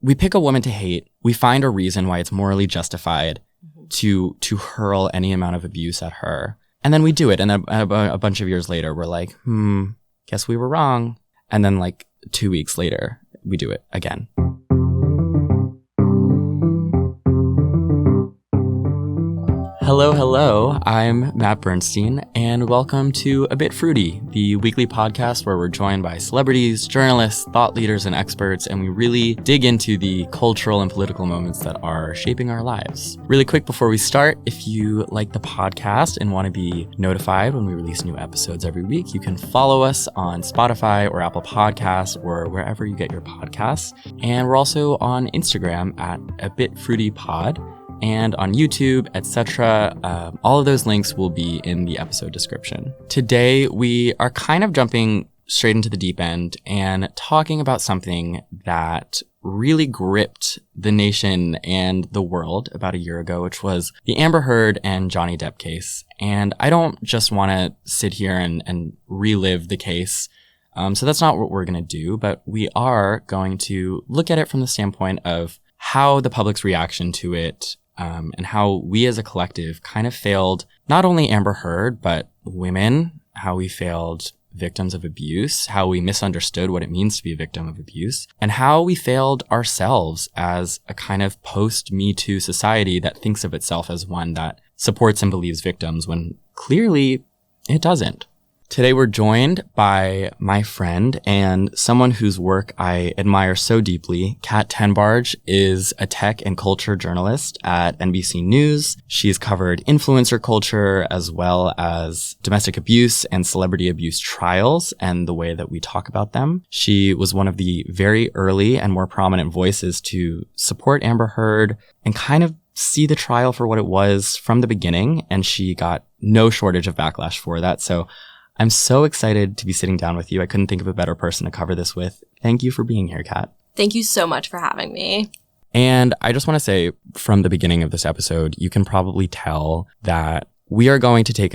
we pick a woman to hate. We find a reason why it's morally justified to hurl any amount of abuse at her. And then we do it. And then a bunch of years later, we're like, guess we were wrong. And then like 2 weeks later, we do it again. Hello. I'm Matt Bernstein, and welcome to A Bit Fruity, the weekly podcast where we're joined by celebrities, journalists, thought leaders, and experts, and we really dig into the cultural and political moments that are shaping our lives. Really quick before we start, if you like the podcast and want to be notified when we release new episodes every week, you can follow us on Spotify or Apple Podcasts or wherever you get your podcasts. And we're also on Instagram at A Bit Fruity Pod, and on YouTube, etc. All of those links will be in the episode description. Today, we are kind of jumping straight into the deep end and talking about something that really gripped the nation and the world about a year ago, which was the Amber Heard and Johnny Depp case. And I don't just want to sit here and relive the case. So that's not what we're going to do, but we are going to look at it from the standpoint of how the public's reaction to it and how we as a collective kind of failed not only Amber Heard, but women, how we failed victims of abuse, how we misunderstood what it means to be a victim of abuse, and how we failed ourselves as a kind of post-Me Too society that thinks of itself as one that supports and believes victims when clearly it doesn't. Today we're joined by my friend and someone whose work I admire so deeply. Kat Tenbarge is a tech and culture journalist at NBC News. She's covered influencer culture as well as domestic abuse and celebrity abuse trials and the way that we talk about them. She was one of the very early and more prominent voices to support Amber Heard and kind of see the trial for what it was from the beginning. And she got no shortage of backlash for that. So I'm so excited to be sitting down with you. I couldn't think of a better person to cover this with. Thank you for being here, Kat. Thank you so much for having me. And I just want to say from the beginning of this episode, you can probably tell that we are going to take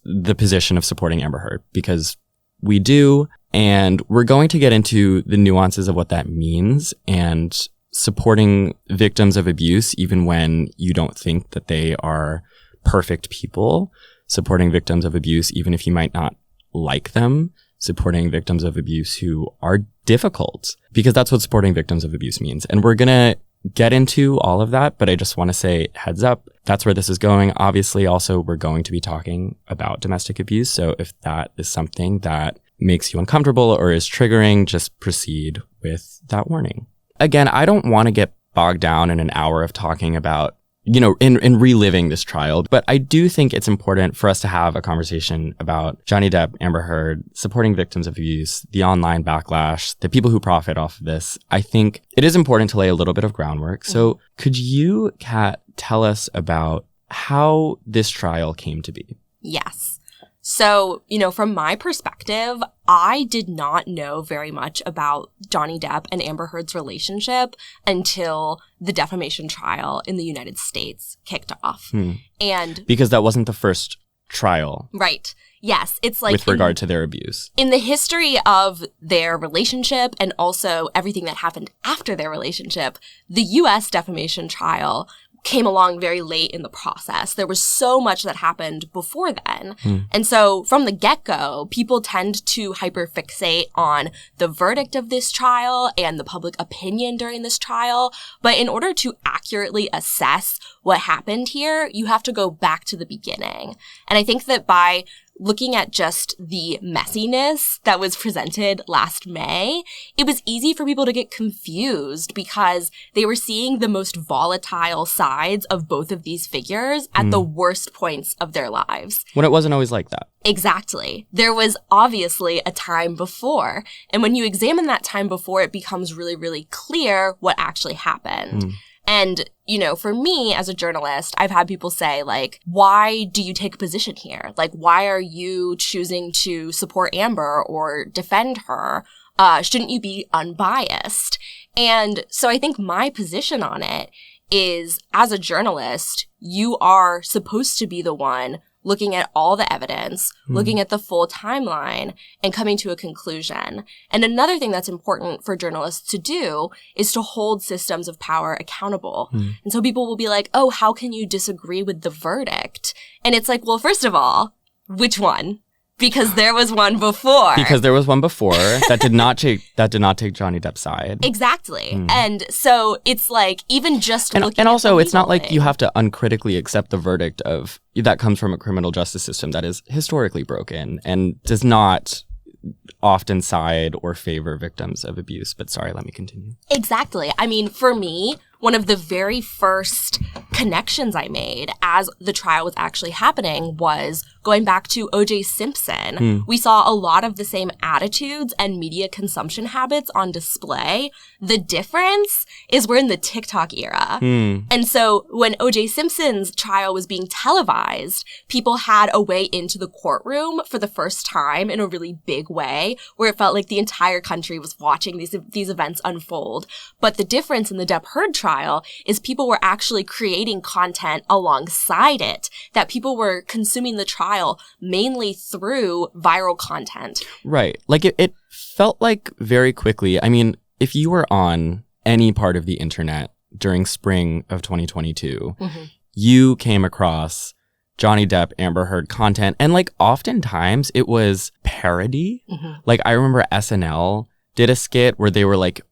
the position of supporting Amber Heard because we do. And we're going to get into the nuances of what that means and supporting victims of abuse, even when you don't think that they are perfect people. Supporting victims of abuse, even if you might not like them, supporting victims of abuse who are difficult, because that's what supporting victims of abuse means. And we're going to get into all of that, but I just want to say heads up, that's where this is going. Obviously, also, we're going to be talking about domestic abuse. So if that is something that makes you uncomfortable or is triggering, just proceed with that warning. Again, I don't want to get bogged down in an hour of talking about in reliving this trial. But I do think it's important for us to have a conversation about Johnny Depp, Amber Heard, supporting victims of abuse, the online backlash, the people who profit off of this. I think it is important to lay a little bit of groundwork. So could you, Kat, tell us about how this trial came to be? Yes. So, from my perspective, I did not know very much about Johnny Depp and Amber Heard's relationship until the defamation trial in the United States kicked off. And because that wasn't the first trial. Right. Yes. It's like with regard to their abuse. In the history of their relationship and also everything that happened after their relationship, the U.S. defamation trial came along very late in the process. There was so much that happened before then. And so from the get-go, people tend to hyperfixate on the verdict of this trial and the public opinion during this trial. But in order to accurately assess what happened here, you have to go back to the beginning. And I think that by looking at just the messiness that was presented last May, it was easy for people to get confused because they were seeing the most volatile sides of both of these figures at the worst points of their lives. When it wasn't always like that. Exactly. There was obviously a time before. And when you examine that time before, it becomes really, really clear what actually happened. And, for me as a journalist, I've had people say, like, why do you take a position here? Like, why are you choosing to support Amber or defend her? Shouldn't you be unbiased? And so I think my position on it is, as a journalist, you are supposed to be the one looking at all the evidence, looking at the full timeline, and coming to a conclusion. And another thing that's important for journalists to do is to hold systems of power accountable. And so people will be like, oh, how can you disagree with the verdict? And it's like, well, first of all, which one? Because there was one before. Because there was one before that did not take Johnny Depp's side. Exactly. And so it's like, even just looking and also, it's not like thing, you have to uncritically accept the verdict of that comes from a criminal justice system that is historically broken and does not often side or favor victims of abuse. But sorry, let me continue. Exactly. I mean, for me, one of the very first connections I made as the trial was actually happening was going back to O.J. Simpson. We saw a lot of the same attitudes and media consumption habits on display. The difference is we're in the TikTok era. And so when O.J. Simpson's trial was being televised, people had a way into the courtroom for the first time in a really big way, where it felt like the entire country was watching these events unfold. But the difference in the Depp-Heard trial is people were actually creating content alongside it, that people were consuming the trial mainly through viral content. Right. Like it felt like very quickly. I mean, if you were on any part of the internet during spring of 2022, you came across Johnny Depp, Amber Heard content. And like oftentimes it was parody. Like I remember SNL did a skit where they were like,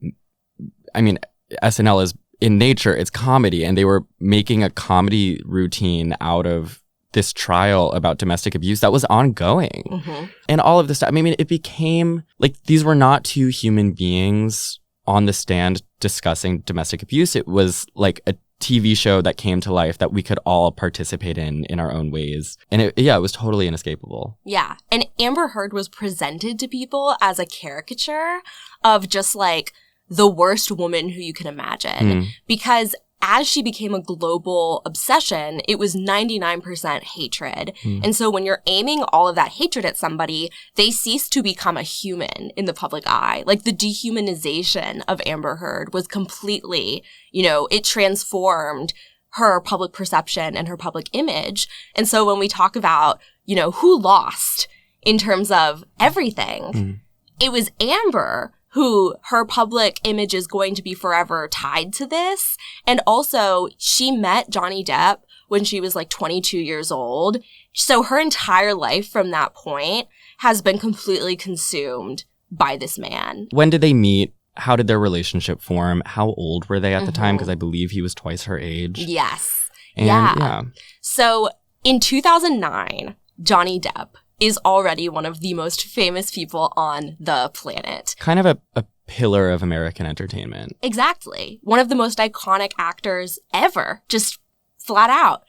I mean, SNL is in nature, it's comedy, and they were making a comedy routine out of this trial about domestic abuse that was ongoing. And all of this stuff. I mean, it became like these were not two human beings on the stand discussing domestic abuse. It was like a TV show that came to life that we could all participate in our own ways. And it was totally inescapable. Yeah. And Amber Heard was presented to people as a caricature of just like the worst woman who you can imagine. Because as she became a global obsession, it was 99% hatred. And so when you're aiming all of that hatred at somebody, they cease to become a human in the public eye. Like the dehumanization of Amber Heard was completely, it transformed her public perception and her public image. And so when we talk about, who lost in terms of everything, it was Amber who her public image is going to be forever tied to this. And also, she met Johnny Depp when she was like 22 years old. So her entire life from that point has been completely consumed by this man. When did they meet? How did their relationship form? How old were they at the time? Because I believe he was twice her age. Yes. And, yeah. So in 2009, Johnny Depp is already one of the most famous people on the planet. Kind of a pillar of American entertainment. Exactly. One of the most iconic actors ever, just flat out.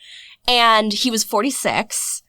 And he was 46,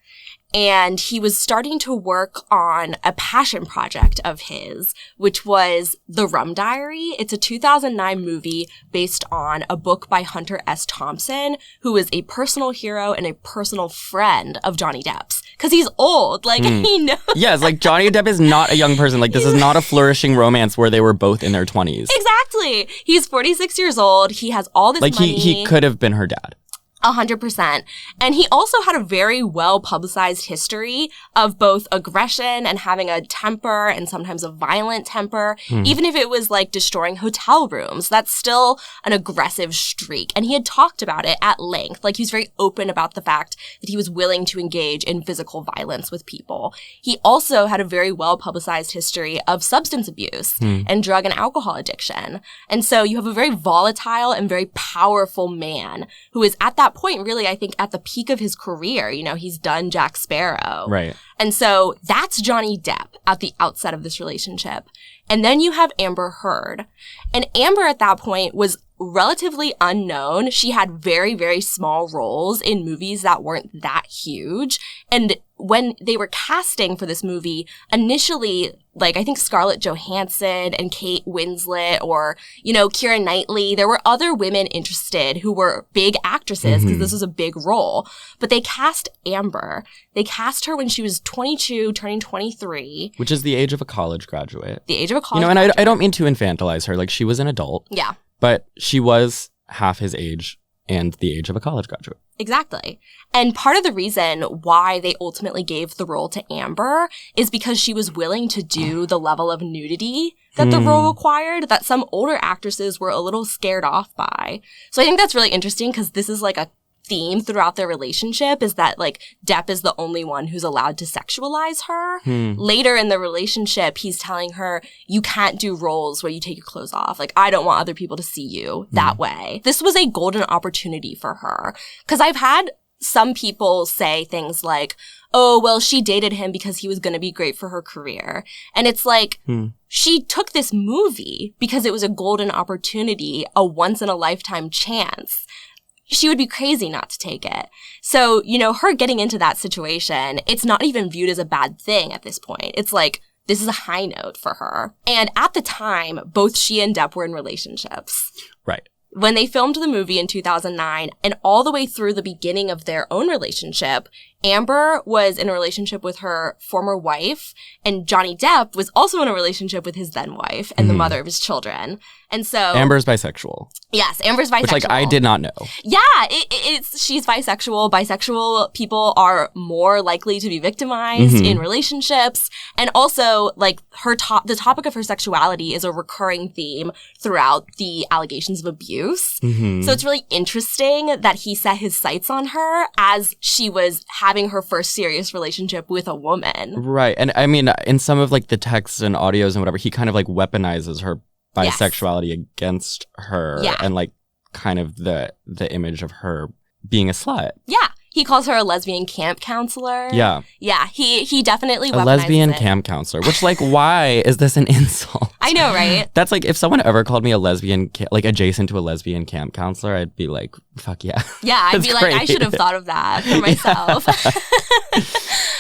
and he was starting to work on a passion project of his, which was The Rum Diary. It's a 2009 movie based on a book by Hunter S. Thompson, who is a personal hero and a personal friend of Johnny Depp's. Because he's old. Like, he knows. Yes, like Johnny Depp is not a young person. Like, this is not a flourishing romance where they were both in their 20s. Exactly. He's 46 years old. He has all this money. Like, he could have been her dad. 100%. And he also had a very well-publicized history of both aggression and having a temper and sometimes a violent temper. Even if it was like destroying hotel rooms, that's still an aggressive streak. And he had talked about it at length. Like he was very open about the fact that he was willing to engage in physical violence with people. He also had a very well-publicized history of substance abuse and drug and alcohol addiction. And so you have a very volatile and very powerful man who is at that point, really, I think, at the peak of his career. He's done Jack Sparrow. Right. And so that's Johnny Depp at the outset of this relationship. And then you have Amber Heard. And Amber at that point was relatively unknown. She had very, very small roles in movies that weren't that huge. And when they were casting for this movie, initially, like, I think Scarlett Johansson and Kate Winslet or, Keira Knightley, there were other women interested who were big actresses because this was a big role. But they cast Amber. They cast her when she was 22, turning 23. Which is the age of a college graduate. The age of a college and graduate. I don't mean to infantilize her. Like, she was an adult. Yeah. But she was half his age and the age of a college graduate. Exactly. And part of the reason why they ultimately gave the role to Amber is because she was willing to do the level of nudity that the role required that some older actresses were a little scared off by. So I think that's really interesting because this is like a theme throughout their relationship is that like Depp is the only one who's allowed to sexualize her. Later in the relationship, he's telling her, you can't do roles where you take your clothes off. Like, I don't want other people to see you that way. This was a golden opportunity for her. Because I've had some people say things like, oh, well, she dated him because he was going to be great for her career. And it's like, she took this movie because it was a golden opportunity, a once-in-a-lifetime chance. She would be crazy not to take it. So, you know, her getting into that situation, it's not even viewed as a bad thing at this point. It's like, this is a high note for her. And at the time, both she and Depp were in relationships. Right. When they filmed the movie in 2009 and all the way through the beginning of their own relationship, Amber was in a relationship with her former wife, and Johnny Depp was also in a relationship with his then wife and the mother of his children. And so Amber's bisexual. Yes, Amber's bisexual. Which, like, I did not know. Yeah, she's bisexual. Bisexual people are more likely to be victimized in relationships. And also, like, the topic of her sexuality is a recurring theme throughout the allegations of abuse. So it's really interesting that he set his sights on her as she was having her first serious relationship with a woman. Right. And I mean, in some of, like, the texts and audios and whatever, he kind of, like, weaponizes her bisexuality against her and like kind of the image of her being a slut. Yeah. He calls her a lesbian camp counselor. Yeah. Yeah. He definitely weaponizes a lesbian camp counselor, which, like, why is this an insult? I know, right? That's like, if someone ever called me a lesbian, like adjacent to a lesbian camp counselor, I'd be like, fuck yeah. Yeah. I'd be like, I should have thought of that for myself.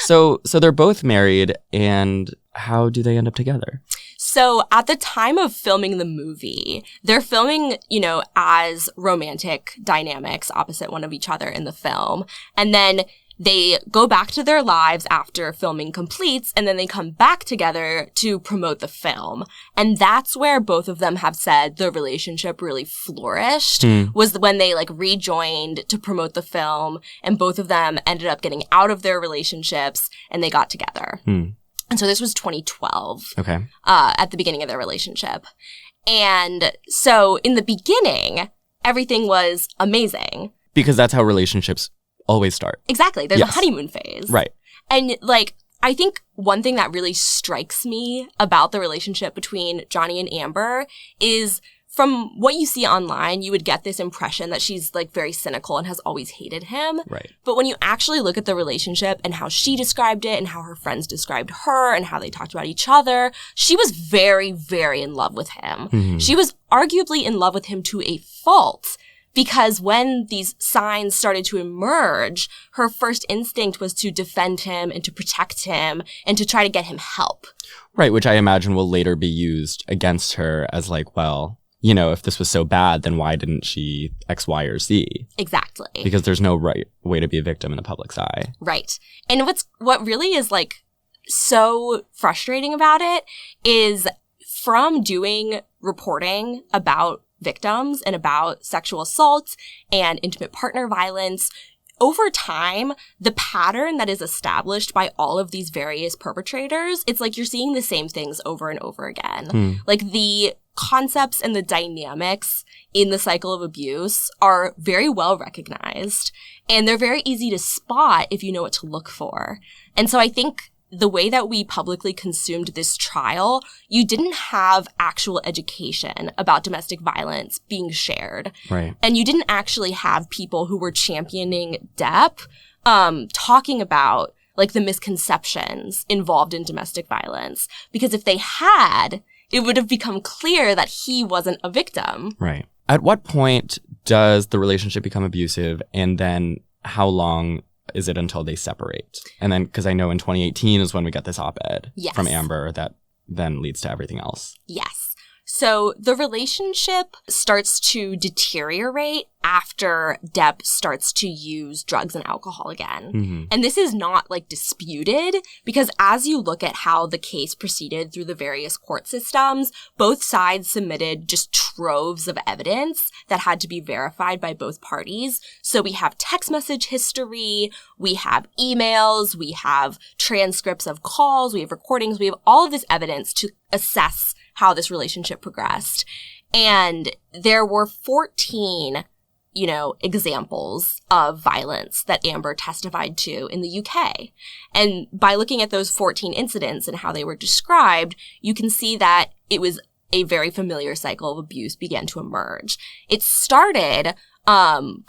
So they're both married, and how do they end up together? So at the time of filming the movie, they're filming, you know, as romantic dynamics opposite one of each other in the film. And then they go back to their lives after filming completes, and then they come back together to promote the film. And that's where both of them have said the relationship really flourished, was when they like rejoined to promote the film, and both of them ended up getting out of their relationships and they got together. And so this was 2012. Okay. At the beginning of their relationship. And so in the beginning, everything was amazing. Because that's how relationships always start. Exactly. There's a honeymoon phase. Right. And like, I think one thing that really strikes me about the relationship between Johnny and Amber is, from what you see online, you would get this impression that she's like very cynical and has always hated him. Right. But when you actually look at the relationship and how she described it and how her friends described her and how they talked about each other, she was very, very in love with him. She was arguably in love with him to a fault. Because when these signs started to emerge, her first instinct was to defend him and to protect him and to try to get him help. Right, which I imagine will later be used against her as like, well, you know, if this was so bad, then why didn't she X, Y, or Z? Exactly. Because there's no right way to be a victim in the public's eye. Right. And what really is like so frustrating about it is, from doing reporting about victims and about sexual assault and intimate partner violence, over time, the pattern that is established by all of these various perpetrators, it's like you're seeing the same things over and over again. Like, the concepts and the dynamics in the cycle of abuse are very well recognized, and they're very easy to spot if you know what to look for. And so I think the way that we publicly consumed this trial, you didn't have actual education about domestic violence being shared. Right. And you didn't actually have people who were championing Depp talking about like the misconceptions involved in domestic violence. Because if they had, it would have become clear that he wasn't a victim. Right. At what point does the relationship become abusive, and then how long is it until they separate? And then, because I know in 2018 is when we got this op-ed from Amber that then leads to everything else. Yes. So the relationship starts to deteriorate after Depp starts to use drugs and alcohol again. Mm-hmm. And this is not like disputed because as you look at how the case proceeded through the various court systems, both sides submitted just troves of evidence that had to be verified by both parties. So we have text message history, we have emails, we have transcripts of calls, we have recordings, we have all of this evidence to assess how this relationship progressed. And there were 14 examples of violence that Amber testified to in the UK. And by looking at those 14 incidents and how they were described, you can see that it was a very familiar cycle of abuse began to emerge. It started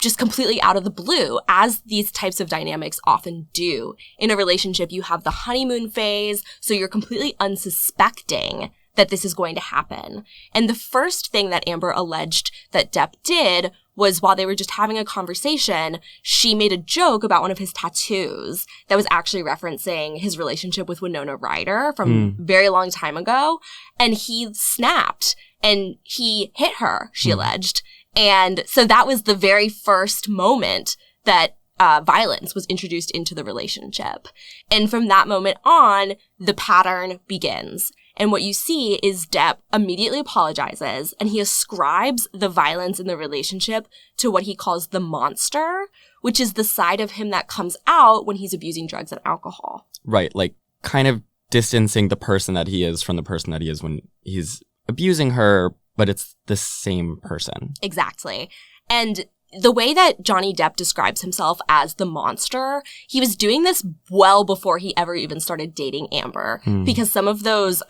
just completely out of the blue, as these types of dynamics often do. In a relationship, you have the honeymoon phase, so you're completely unsuspecting that this is going to happen. And the first thing that Amber alleged that Depp did was while they were just having a conversation, she made a joke about one of his tattoos that was actually referencing his relationship with Winona Ryder from a very long time ago. And he snapped and he hit her, she alleged. And so that was the very first moment that violence was introduced into the relationship. And from that moment on, the pattern begins. And what you see is Depp immediately apologizes and he ascribes the violence in the relationship to what he calls the monster, which is the side of him that comes out when he's abusing drugs and alcohol. Right. Like kind of distancing the person that he is from the person that he is when he's abusing her, but it's the same person. Exactly. And the way that Johnny Depp describes himself as the monster, he was doing this well before he ever even started dating Amber, because some of those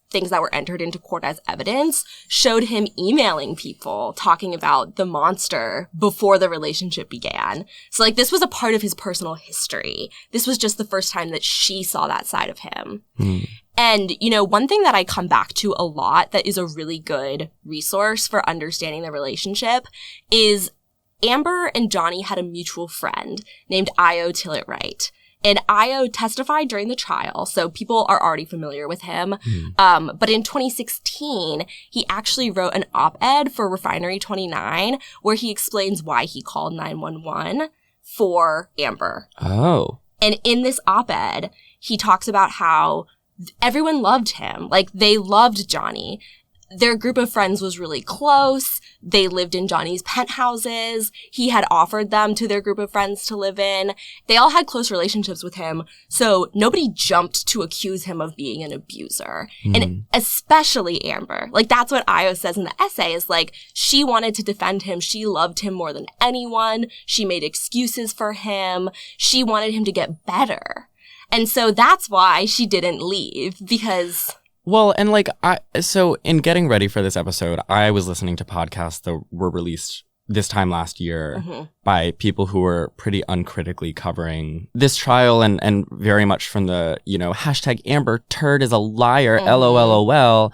things that were entered into court as evidence showed him emailing people talking about the monster before the relationship began. So like this was a part of his personal history. This was just the first time that she saw that side of him. And, one thing that I come back to a lot that is a really good resource for understanding the relationship is Amber and Johnny had a mutual friend named Io Tillett-Wright. And Io testified during the trial, so people are already familiar with him. But in 2016, he actually wrote an op-ed for Refinery 29 where he explains why he called 911 for Amber. Oh. And in this op-ed, he talks about how everyone loved him. Like, they loved Johnny. Their group of friends was really close. They lived in Johnny's penthouses. He had offered them to their group of friends to live in. They all had close relationships with him. So nobody jumped to accuse him of being an abuser. And especially Amber. Like, that's what Io says in the essay is like, she wanted to defend him. She loved him more than anyone. She made excuses for him. She wanted him to get better. And so that's why she didn't leave, because... Well, and so in getting ready for this episode, I was listening to podcasts that were released this time last year by people who were pretty uncritically covering this trial and very much from the, hashtag Amber Turd is a liar, LOLOL.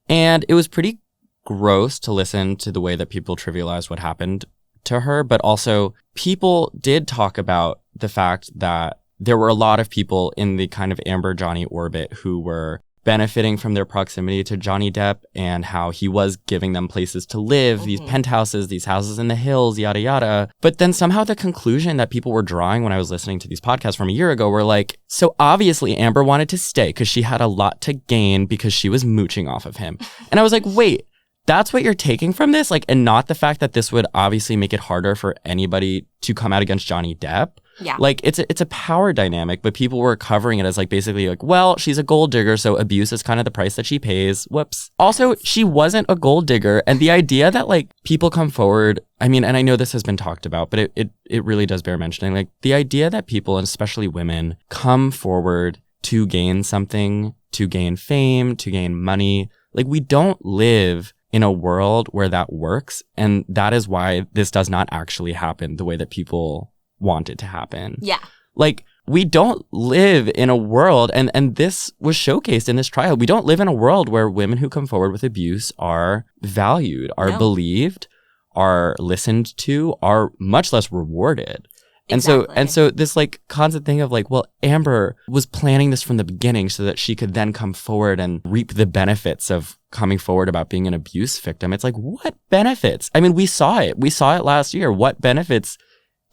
And it was pretty gross to listen to the way that people trivialized what happened to her. But also people did talk about the fact that there were a lot of people in the kind of Amber Johnny orbit who were benefiting from their proximity to Johnny Depp and how he was giving them places to live, these penthouses, these houses in the hills, yada, yada. But then somehow the conclusion that people were drawing when I was listening to these podcasts from a year ago were like, so obviously Amber wanted to stay because she had a lot to gain because she was mooching off of him. And I was like, wait, that's what you're taking from this? Like, and not the fact that this would obviously make it harder for anybody to come out against Johnny Depp. Yeah. Like, it's a power dynamic, but people were covering it as like basically like, well, she's a gold digger, so abuse is kind of the price that she pays. Whoops. Also, she wasn't a gold digger. And the idea that like people come forward, I mean, and I know this has been talked about, but it really does bear mentioning. Like the idea that people, and especially women, come forward to gain something, to gain fame, to gain money. Like, we don't live in a world where that works. And that is why this does not actually happen the way that people want it to happen. Yeah. Like, we don't live in a world, and this was showcased in this trial, we don't live in a world where women who come forward with abuse are valued, are believed, are listened to, are much less rewarded. Exactly. And so this like constant thing of like, well, Amber was planning this from the beginning so that she could then come forward and reap the benefits of coming forward about being an abuse victim. It's like, what benefits? I mean, we saw it last year. What benefits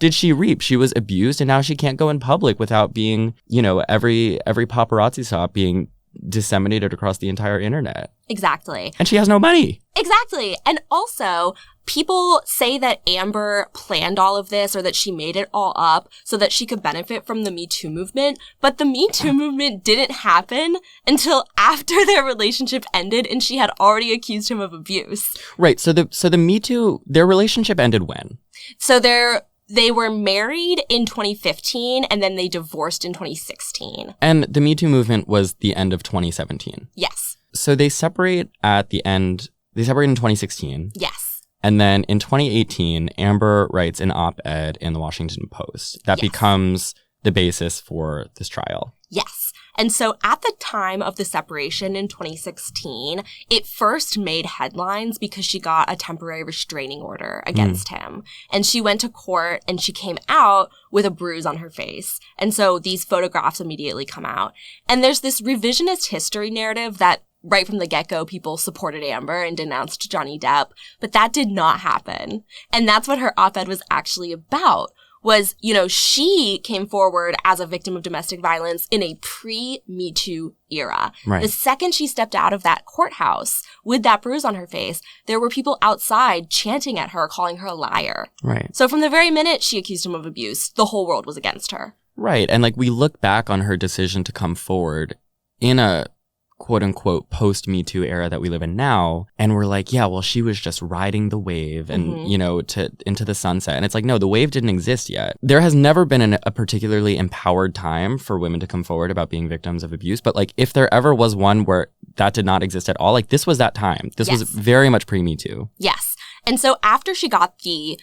did she reap? She was abused and now she can't go in public without being, you know, every paparazzi stop being disseminated across the entire internet. Exactly. And she has no money. Exactly. And also, people say that Amber planned all of this or that she made it all up so that she could benefit from the Me Too movement. But the Me Too movement didn't happen until after their relationship ended and she had already accused him of abuse. Right. So the Me Too, their relationship ended when? So they were married in 2015 and then they divorced in 2016. And the Me Too movement was the end of 2017. Yes. So they separate at the end. They separate in 2016. Yes. And then in 2018, Amber writes an op-ed in the Washington Post that becomes the basis for this trial. Yes. And so at the time of the separation in 2016, it first made headlines because she got a temporary restraining order against him. And she went to court and she came out with a bruise on her face. And so these photographs immediately come out. And there's this revisionist history narrative that right from the get-go, people supported Amber and denounced Johnny Depp. But that did not happen. And that's what her op-ed was actually about. Was, you know, she came forward as a victim of domestic violence in a pre-Me Too era. Right. The second she stepped out of that courthouse with that bruise on her face, there were people outside chanting at her, calling her a liar. Right. So from the very minute she accused him of abuse, the whole world was against her. Right. And like we look back on her decision to come forward in a quote unquote post Me Too era that we live in now. And we're like, yeah, well, she was just riding the wave and, you know, into the sunset. And it's like, no, the wave didn't exist yet. There has never been a particularly empowered time for women to come forward about being victims of abuse. But like, if there ever was one where that did not exist at all, like this was that time. This was very much pre Me Too. Yes. And so after she got the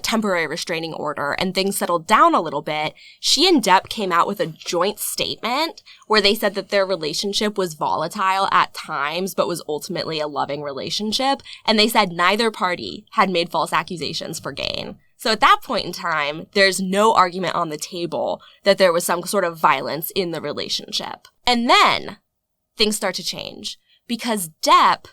temporary restraining order and things settled down a little bit, she and Depp came out with a joint statement where they said that their relationship was volatile at times, but was ultimately a loving relationship. And they said neither party had made false accusations for gain. So at that point in time, there's no argument on the table that there was some sort of violence in the relationship. And then things start to change because Depp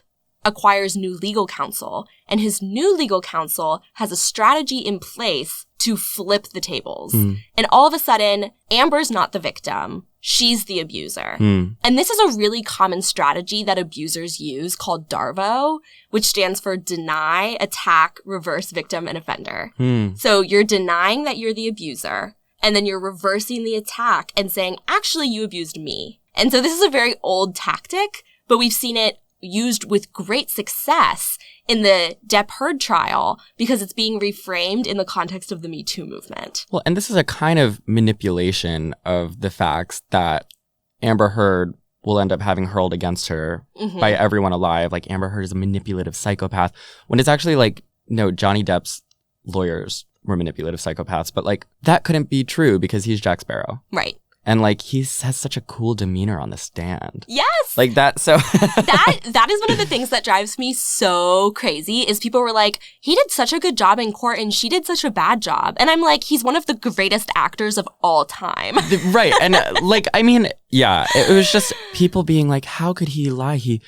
acquires new legal counsel, and his new legal counsel has a strategy in place to flip the tables. And all of a sudden, Amber's not the victim. She's the abuser. And this is a really common strategy that abusers use called DARVO, which stands for deny, attack, reverse victim, and offender. So you're denying that you're the abuser, and then you're reversing the attack and saying, actually, you abused me. And so this is a very old tactic, but we've seen it used with great success in the Depp Heard trial because it's being reframed in the context of the Me Too movement. Well, and this is a kind of manipulation of the facts that Amber Heard will end up having hurled against her by everyone alive. Like Amber Heard is a manipulative psychopath when it's actually like, no, Johnny Depp's lawyers were manipulative psychopaths, but like that couldn't be true because he's Jack Sparrow. Right. And like he has such a cool demeanor on the stand. Yes. Like that. So that is one of the things that drives me so crazy is people were like, he did such a good job in court and she did such a bad job. And I'm like, he's one of the greatest actors of all time. Right. And like, I mean, yeah, it was just people being like, how could he lie? He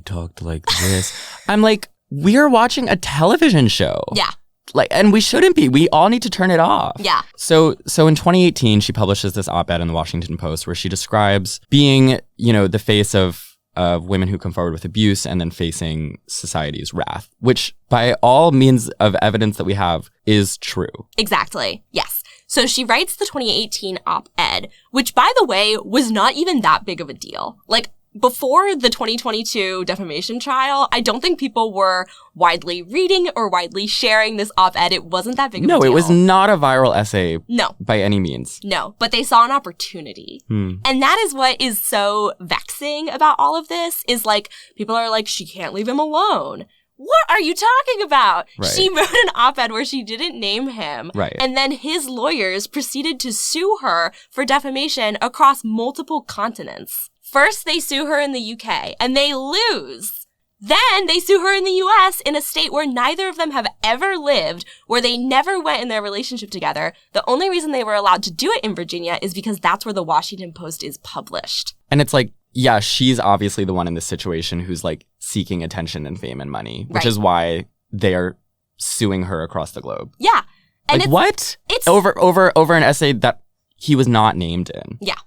talked like this. I'm like, we're watching a television show. Yeah. Like, and we shouldn't be. We all need to turn it off. Yeah. So in 2018, she publishes this op-ed in the Washington Post where she describes being, the face of women who come forward with abuse and then facing society's wrath, which by all means of evidence that we have is true. Exactly. Yes. So she writes the 2018 op-ed, which by the way, was not even that big of a deal. Like, before the 2022 defamation trial, I don't think people were widely reading or widely sharing this op-ed. It wasn't that big of a deal. No, it was not a viral essay. No. By any means. No, but they saw an opportunity. And that is what is so vexing about all of this is like, people are like, she can't leave him alone. What are you talking about? Right. She wrote an op-ed where she didn't name him. Right. And then his lawyers proceeded to sue her for defamation across multiple continents. First, they sue her in the UK, and they lose. Then they sue her in the US in a state where neither of them have ever lived, where they never went in their relationship together. The only reason they were allowed to do it in Virginia is because that's where the Washington Post is published. And it's like, yeah, she's obviously the one in this situation who's like seeking attention and fame and money, which is why they're suing her across the globe. Yeah. And like, what? It's over an essay that he was not named in. Yeah.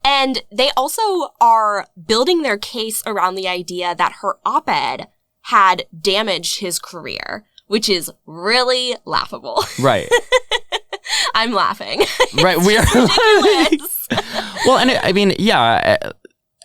And they also are building their case around the idea that her op-ed had damaged his career, which is really laughable. Right. I'm laughing. Right. We are ridiculous. Well, and I mean, yeah.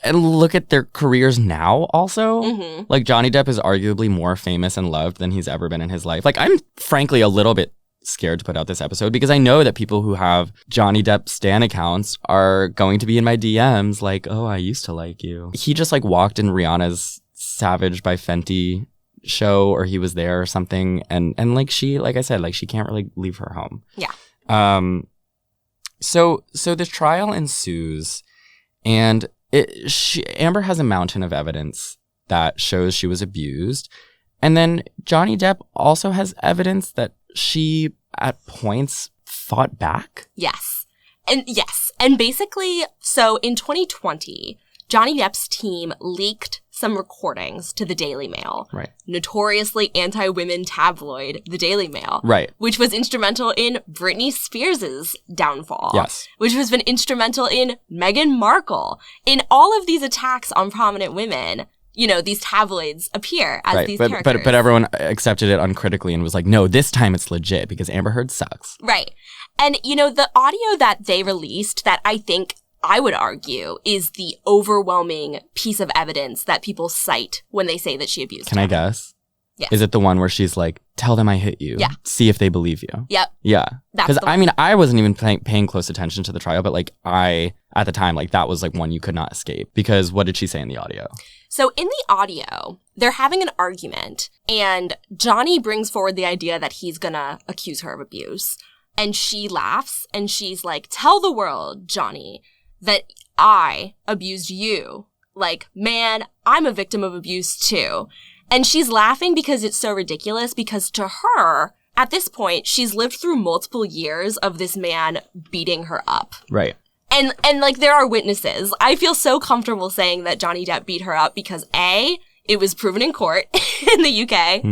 And look at their careers now also. Mm-hmm. Like, Johnny Depp is arguably more famous and loved than he's ever been in his life. Like, I'm frankly a little bit scared to put out this episode because I know that people who have Johnny Depp stan accounts are going to be in my DMs like, oh, I used to like you. He just like walked in Rihanna's Savage by Fenty show, or he was there or something. And like she, like I said, like she can't really leave her home. Yeah. So this trial ensues, and Amber has a mountain of evidence that shows she was abused. And then Johnny Depp also has evidence that she, at points, fought back? Yes. And basically, so in 2020, Johnny Depp's team leaked some recordings to the Daily Mail. Right. Notoriously anti-women tabloid, the Daily Mail. Right. Which was instrumental in Britney Spears' downfall. Yes. Which has been instrumental in Meghan Markle. In all of these attacks on prominent women, you know, these tabloids appear as these characters. But everyone accepted it uncritically and was like, no, this time it's legit because Amber Heard sucks. Right. And, you know, the audio that they released that I would argue is the overwhelming piece of evidence that people cite when they say that she abused Can him. I guess? Yes. Is it the one where she's like, tell them I hit you. Yeah. See if they believe you. Yep. Yeah. Because I mean, I wasn't even paying close attention to the trial, but like at the time, like that was like one you could not escape. Because what did she say in the audio? So in the audio, they're having an argument and Johnny brings forward the idea that he's gonna accuse her of abuse. And she laughs and she's like, tell the world, Johnny, that I abused you. Like, man, I'm a victim of abuse too. And she's laughing because it's so ridiculous because to her, at this point, she's lived through multiple years of this man beating her up. Right. And like, there are witnesses. I feel so comfortable saying that Johnny Depp beat her up because A, it was proven in court in the UK,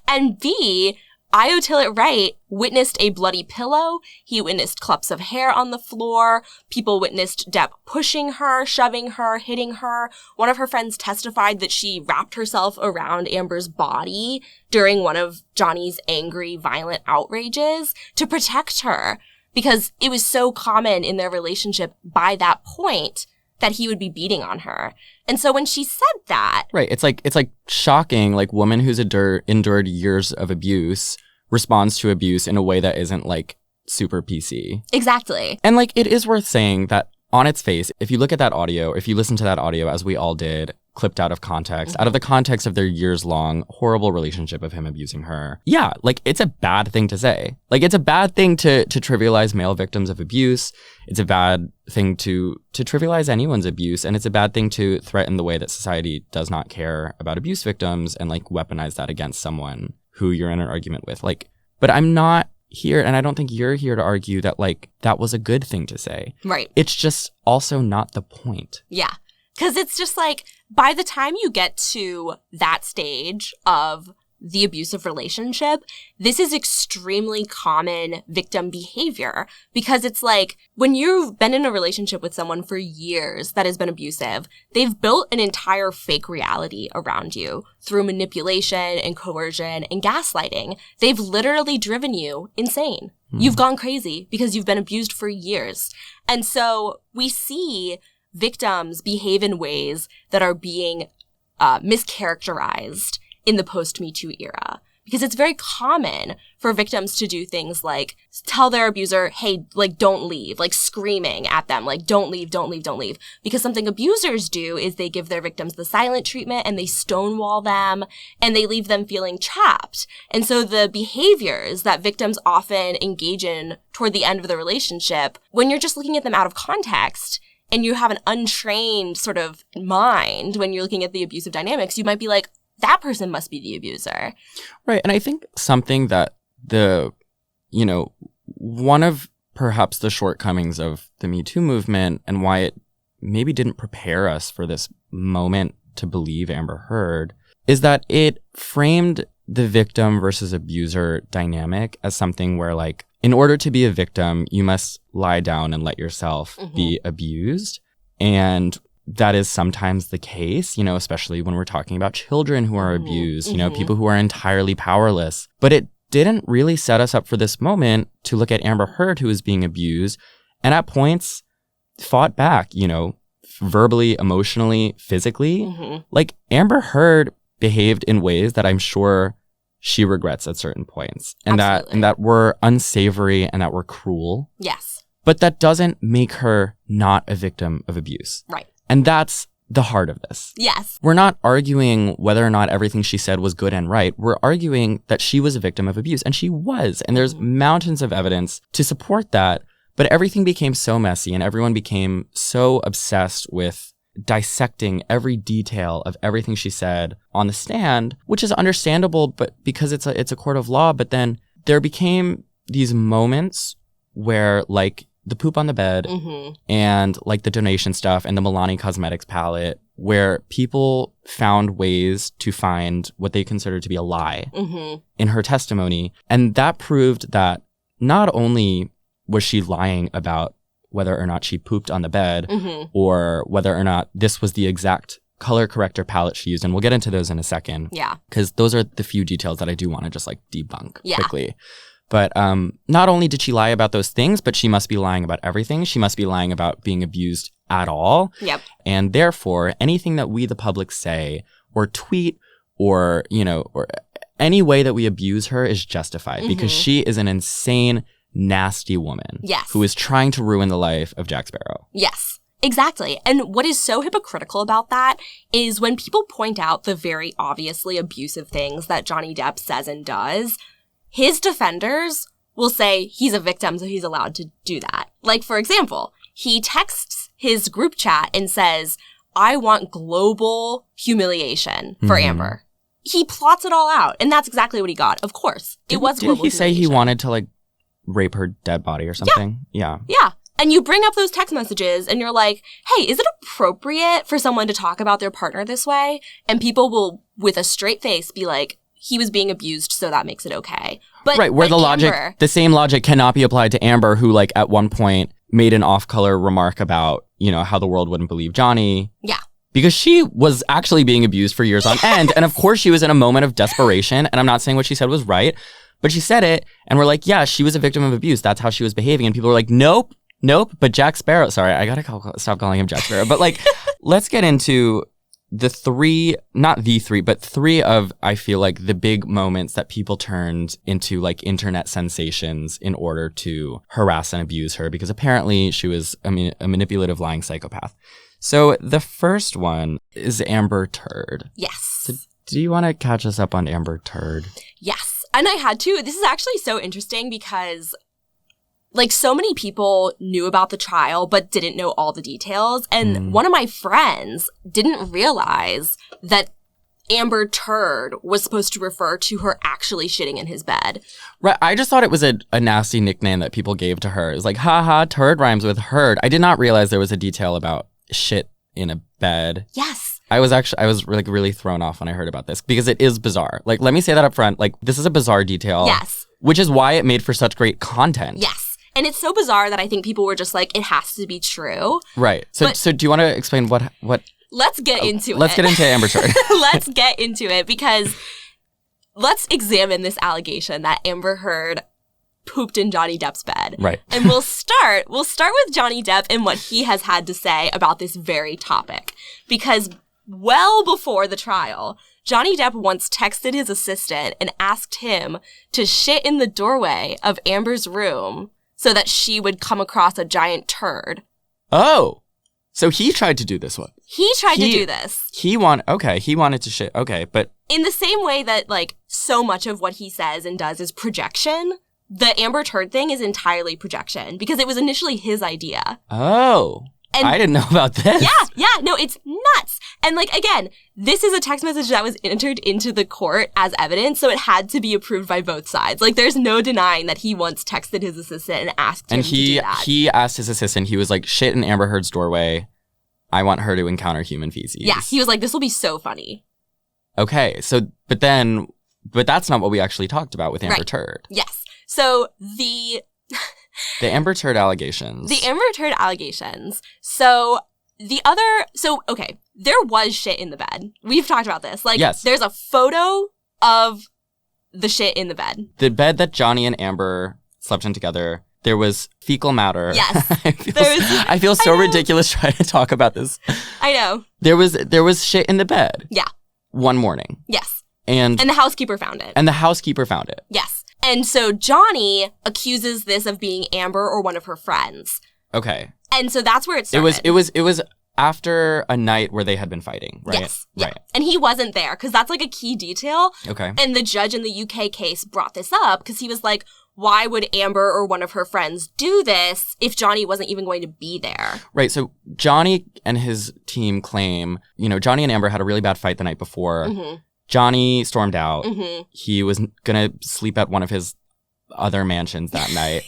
and B, Io Tillett-Wright witnessed a bloody pillow. He witnessed clumps of hair on the floor. People witnessed Depp pushing her, shoving her, hitting her. One of her friends testified that she wrapped herself around Amber's body during one of Johnny's angry, violent outrages to protect her because it was so common in their relationship by that point that he would be beating on her. And so when she said that... Right. It's like shocking, like woman who's endured years of abuse responds to abuse in a way that isn't like super PC. Exactly. And like it is worth saying that on its face, if you look at that audio, if you listen to that audio as we all did, clipped out of context, out of the context of their years-long horrible relationship of him abusing her, yeah, like it's a bad thing to say. Like it's a bad thing to trivialize male victims of abuse. It's a bad thing to trivialize anyone's abuse, and it's a bad thing to threaten the way that society does not care about abuse victims and like weaponize that against someone who you're in an argument with. Like, but I'm not here, and I don't think you're here to argue that like that was a good thing to say. Right. It's just also not the point. Yeah. Because it's just like, by the time you get to that stage of the abusive relationship, this is extremely common victim behavior. Because it's like, when you've been in a relationship with someone for years that has been abusive, they've built an entire fake reality around you through manipulation and coercion and gaslighting. They've literally driven you insane. You've gone crazy because you've been abused for years. And so we see victims behave in ways that are being mischaracterized in the post-Me Too era. Because it's very common for victims to do things like tell their abuser, hey, like, don't leave, like screaming at them, like, don't leave, don't leave, don't leave. Because something abusers do is they give their victims the silent treatment and they stonewall them and they leave them feeling trapped. And so the behaviors that victims often engage in toward the end of the relationship, when you're just looking at them out of context, and you have an untrained sort of mind when you're looking at the abusive dynamics, you might be like, that person must be the abuser. Right. And I think something that one of perhaps the shortcomings of the Me Too movement and why it maybe didn't prepare us for this moment to believe Amber Heard is that it framed the victim versus abuser dynamic as something where, like, in order to be a victim, you must lie down and let yourself be abused. And that is sometimes the case, especially when we're talking about children who are abused, people who are entirely powerless. But it didn't really set us up for this moment to look at Amber Heard, who is being abused, and at points fought back, verbally, emotionally, physically. Like, Amber Heard behaved in ways that I'm sure she regrets at certain points, and that were unsavory and that were cruel. Yes. But that doesn't make her not a victim of abuse. Right. And that's the heart of this. Yes. We're not arguing whether or not everything she said was good and right. We're arguing that she was a victim of abuse, and she was. And there's mountains of evidence to support that. But everything became so messy, and everyone became so obsessed with dissecting every detail of everything she said on the stand, which is understandable, but because it's a court of law. But then there became these moments where, like, the poop on the bed and, like, the donation stuff and the Milani Cosmetics palette, where people found ways to find what they considered to be a lie in her testimony. And that proved that not only was she lying about whether or not she pooped on the bed or whether or not this was the exact color corrector palette she used. And we'll get into those in a second. Yeah. Because those are the few details that I do want to just, like, debunk quickly. But not only did she lie about those things, but she must be lying about everything. She must be lying about being abused at all. Yep. And therefore, anything that we, the public, say or tweet or, or any way that we abuse her is justified because she is an insane, nasty woman who is trying to ruin the life of Jack Sparrow. Yes. Exactly. And what is so hypocritical about that is when people point out the very obviously abusive things that Johnny Depp says and does, his defenders will say he's a victim, so he's allowed to do that. Like, for example, he texts his group chat and says, I want global humiliation for Amber. He plots it all out, and that's exactly what he got. Of course. It was global humiliation. Did he say he wanted to, like, rape her dead body or something? Yeah. And you bring up those text messages and you're like, hey, is it appropriate for someone to talk about their partner this way? And people will, with a straight face, be like, he was being abused, so that makes it okay. But right, where the same logic cannot be applied to Amber, who, like, at one point made an off-color remark about, how the world wouldn't believe Johnny. Yeah. Because she was actually being abused for years on end. And of course she was in a moment of desperation. And I'm not saying what she said was right, but she said it. And we're like, yeah, she was a victim of abuse. That's how she was behaving. And people were like, nope. But Jack Sparrow, sorry, I gotta stop calling him Jack Sparrow. But, like, let's get into three of, I feel like, the big moments that people turned into, like, internet sensations in order to harass and abuse her, because apparently she was a manipulative, lying psychopath. So the first one is Amber Turd. Yes. So do you want to catch us up on Amber Turd? Yes. And I had to. This is actually so interesting because, like, so many people knew about the trial but didn't know all the details. And one of my friends didn't realize that Amber Turd was supposed to refer to her actually shitting in his bed. Right. I just thought it was a nasty nickname that people gave to her. It was like, haha, turd rhymes with herd. I did not realize there was a detail about shit in a bed. Yes. I was like really thrown off when I heard about this because it is bizarre. Like, let me say that up front. Like, this is a bizarre detail. Yes. Which is why it made for such great content. Yes. And it's so bizarre that I think people were just like, it has to be true. Right. So do you want to explain what? Let's get into it. Let's get into Amber Turd. Let's get into it because let's examine this allegation that Amber Heard pooped in Johnny Depp's bed. Right. And we'll start with Johnny Depp and what he has had to say about this very topic. Because well before the trial, Johnny Depp once texted his assistant and asked him to shit in the doorway of Amber's room so that she would come across a giant turd. Oh. So he tried to do this one. He tried to do this. He wanted to shit. Okay, but in the same way that, like, so much of what he says and does is projection, the Amber Turd thing is entirely projection because it was initially his idea. Oh. And I didn't know about this. Yeah, no, it's nuts. And like, again, this is a text message that was entered into the court as evidence, so it had to be approved by both sides. Like, there's no denying that he once texted his assistant and asked him to do that. And he asked his assistant, he was like, shit in Amber Heard's doorway. I want her to encounter human feces. Yeah, he was like, this will be so funny. Okay, so, but that's not what we actually talked about with Amber Turd. Yes. So the Amber Turd allegations. So okay, there was shit in the bed. We've talked about this. Like, yes. There's a photo of the shit in the bed. The bed that Johnny and Amber slept in together, there was fecal matter. Yes. I feel so ridiculous trying to talk about this. I know. There was shit in the bed. Yeah. One morning. Yes. And the housekeeper found it. Yes. And so Johnny accuses this of being Amber or one of her friends. Okay. And so that's where it started. It was after a night where they had been fighting, right? Yes. Right. Yeah. And he wasn't there because that's like a key detail. Okay. And the judge in the UK case brought this up because he was like, why would Amber or one of her friends do this if Johnny wasn't even going to be there? Right. So Johnny and his team claim, Johnny and Amber had a really bad fight the night before. Mm-hmm. Johnny stormed out. Mm-hmm. He was going to sleep at one of his other mansions that night.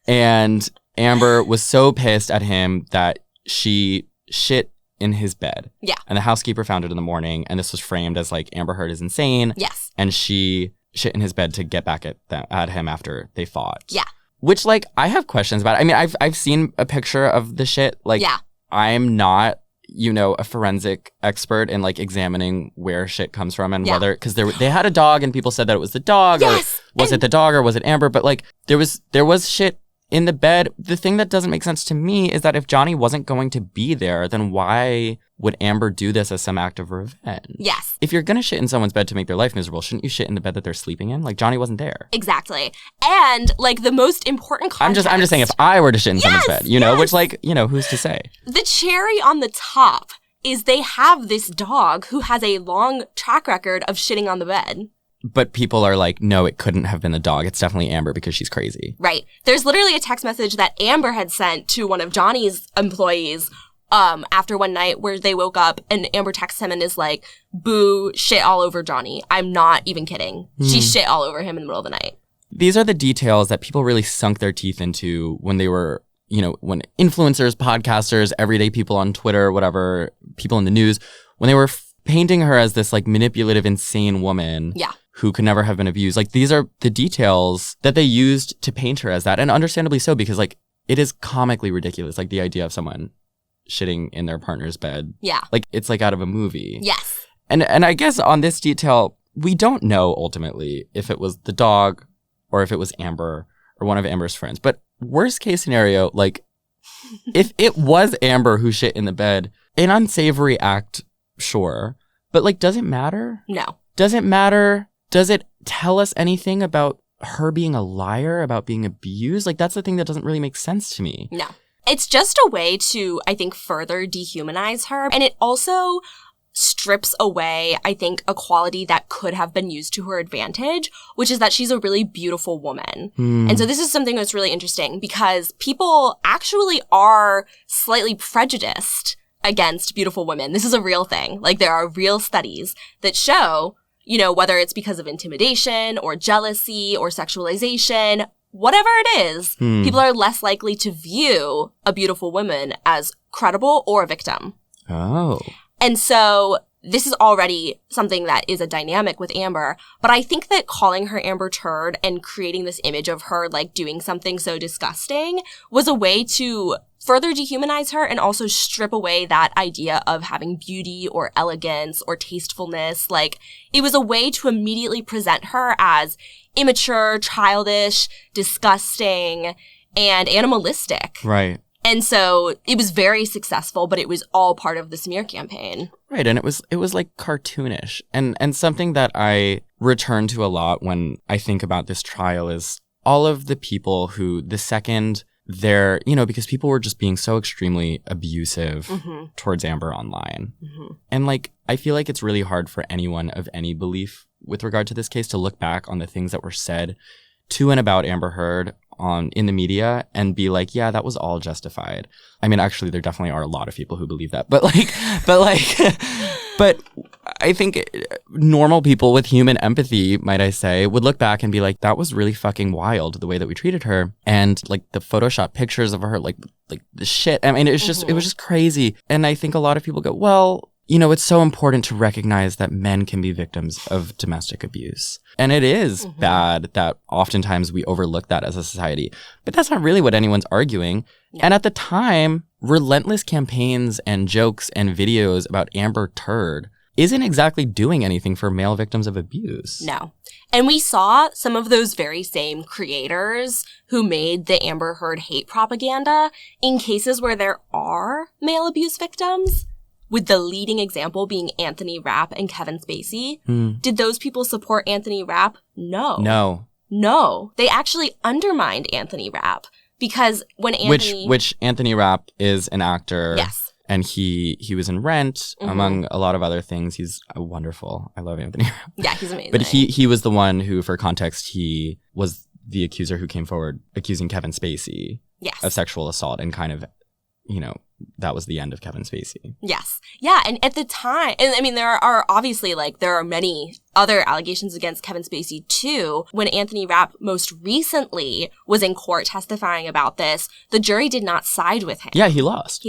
And Amber was so pissed at him that she shit in his bed. Yeah. And the housekeeper found it in the morning. And this was framed as like Amber Heard is insane. Yes. And she shit in his bed to get back at him after they fought. Yeah. Which, like, I have questions about. I mean, I've seen a picture of the shit. Like, yeah. I'm not, a forensic expert in like examining where shit comes from and whether, because they had a dog and people said that it was the dog. Yes. Or was it the dog or was it Amber? But like, there was shit in the bed. The thing that doesn't make sense to me is that if Johnny wasn't going to be there, then why would Amber do this as some act of revenge? Yes. If you're going to shit in someone's bed to make their life miserable, shouldn't you shit in the bed that they're sleeping in? Like, Johnny wasn't there. Exactly. And, like, the most important context... I'm just saying, if I were to shit in someone's bed, which, like, who's to say? The cherry on the top is they have this dog who has a long track record of shitting on the bed. But people are like, no, it couldn't have been the dog. It's definitely Amber because she's crazy. Right. There's literally a text message that Amber had sent to one of Johnny's employees after one night where they woke up and Amber texts him and is like, boo, shit all over Johnny. I'm not even kidding. She shit all over him in the middle of the night. These are the details that people really sunk their teeth into when they were, when influencers, podcasters, everyday people on Twitter, whatever, people in the news, when they were painting her as this like manipulative, insane woman. Yeah. Who could never have been abused. Like, these are the details that they used to paint her as that. And understandably so, because like, it is comically ridiculous. Like, the idea of someone shitting in their partner's bed. Yeah. Like, it's like out of a movie. Yes. And I guess on this detail, we don't know ultimately if it was the dog or if it was Amber or one of Amber's friends. But worst case scenario, like, if it was Amber who shit in the bed, an unsavory act, sure. But like, does it matter? No. Does it matter? Does it tell us anything about her being a liar, about being abused? Like, that's the thing that doesn't really make sense to me. No. It's just a way to, I think, further dehumanize her. And it also strips away, I think, a quality that could have been used to her advantage, which is that she's a really beautiful woman. And so this is something that's really interesting because people actually are slightly prejudiced against beautiful women. This is a real thing. Like, there are real studies that show, whether it's because of intimidation or jealousy or sexualization, whatever it is, people are less likely to view a beautiful woman as credible or a victim. Oh. And so this is already something that is a dynamic with Amber, but I think that calling her Amber Turd and creating this image of her like doing something so disgusting was a way to further dehumanize her and also strip away that idea of having beauty or elegance or tastefulness. Like, it was a way to immediately present her as immature, childish, disgusting, and animalistic. Right. And so it was very successful, but it was all part of the smear campaign. Right. And it was like cartoonish. And something that I return to a lot when I think about this trial is all of the people who the second they're, because people were just being so extremely abusive towards Amber online. And like, I feel like it's really hard for anyone of any belief with regard to this case to look back on the things that were said to and about Amber Heard in the media and be like, yeah, that was all justified. I mean, actually, there definitely are a lot of people who believe that. But I think normal people with human empathy, might I say, would look back and be like, that was really fucking wild, the way that we treated her. And like the Photoshop pictures of her, like the shit. I mean, it was just crazy. And I think a lot of people go, well, you know, it's so important to recognize that men can be victims of domestic abuse. And it is bad that oftentimes we overlook that as a society. But that's not really what anyone's arguing. No. And at the time, relentless campaigns and jokes and videos about Amber Turd isn't exactly doing anything for male victims of abuse. No. And we saw some of those very same creators who made the Amber Heard hate propaganda in cases where there are male abuse victims, with the leading example being Anthony Rapp and Kevin Spacey. Did those people support Anthony Rapp? No. They actually undermined Anthony Rapp because when Anthony... Which Anthony Rapp is an actor. Yes. And he was in Rent, among a lot of other things. He's wonderful. I love Anthony Rapp. Yeah, he's amazing. But he was the one who, for context, he was the accuser who came forward accusing Kevin Spacey of sexual assault, and kind of, you know, that was the end of Kevin Spacey. Yes. Yeah. And at the time, and I mean, there are obviously, like, there are many other allegations against Kevin Spacey too. When Anthony Rapp most recently was in court testifying about this, the jury did not side with him. Yeah, he lost.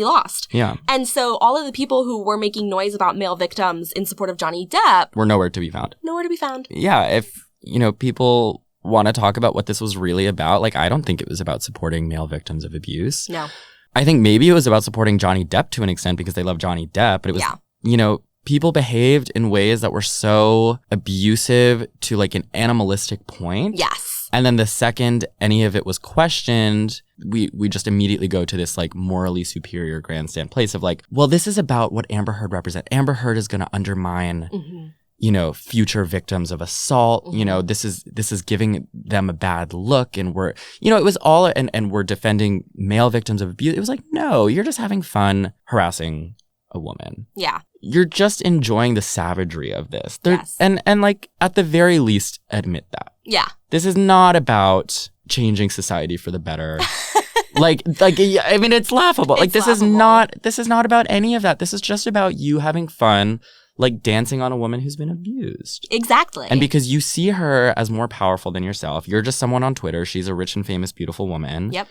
Yeah. And so all of the people who were making noise about male victims in support of Johnny Depp were nowhere to be found. Yeah. If, you know, people want to talk about what this was really about, like, I don't think it was about supporting male victims of abuse. No. I think maybe it was about supporting Johnny Depp to an extent because they love Johnny Depp, but it was, you know, people behaved in ways that were so abusive to like an animalistic point. Yes. And then the second any of it was questioned, we just immediately go to this like morally superior grandstand place of like, well, this is about what Amber Heard represents. Amber Heard is going to undermine you know, future victims of assault. You know, this is giving them a bad look, and we're, you know, it was all, and we're defending male victims of abuse. It was like, no, you're just having fun harassing a woman. Yeah. You're just enjoying the savagery of this. Yes. And like, at the very least, admit that. Yeah. This is not about changing society for the better. like, I mean, it's laughable. Like, this is not about any of that. This is just about you having fun, like dancing on a woman who's been abused. Exactly. And because you see her as more powerful than yourself. You're just someone on Twitter. She's a rich and famous, beautiful woman. Yep.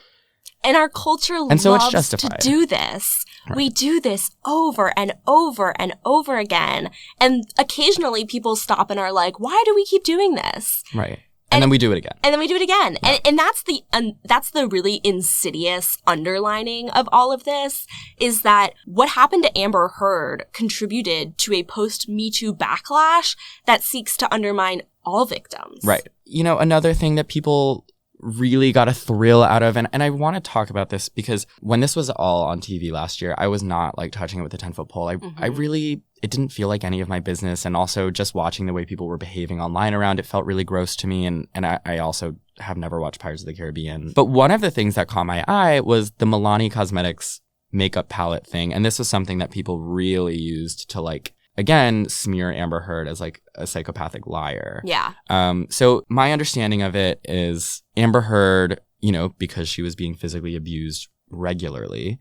And our culture loves to do this. Right. We do this over and over and over again. And occasionally people stop and are like, why do we keep doing this? Right. And then we do it again. Yeah. And that's the really insidious underlining of all of this, is that what happened to Amber Heard contributed to a post-Me Too backlash that seeks to undermine all victims. Right. You know, another thing that people really got a thrill out of, and I want to talk about this because when this was all on TV last year, I was not like touching it with a 10-foot pole. I really, it didn't feel like any of my business. And also just watching the way people were behaving online around it felt really gross to me. And I also have never watched Pirates of the Caribbean. But one of the things that caught my eye was the Milani Cosmetics makeup palette thing. And this was something that people really used to like, again, smear Amber Heard as like a psychopathic liar. Yeah. So my understanding of it is Amber Heard, you know, because she was being physically abused regularly,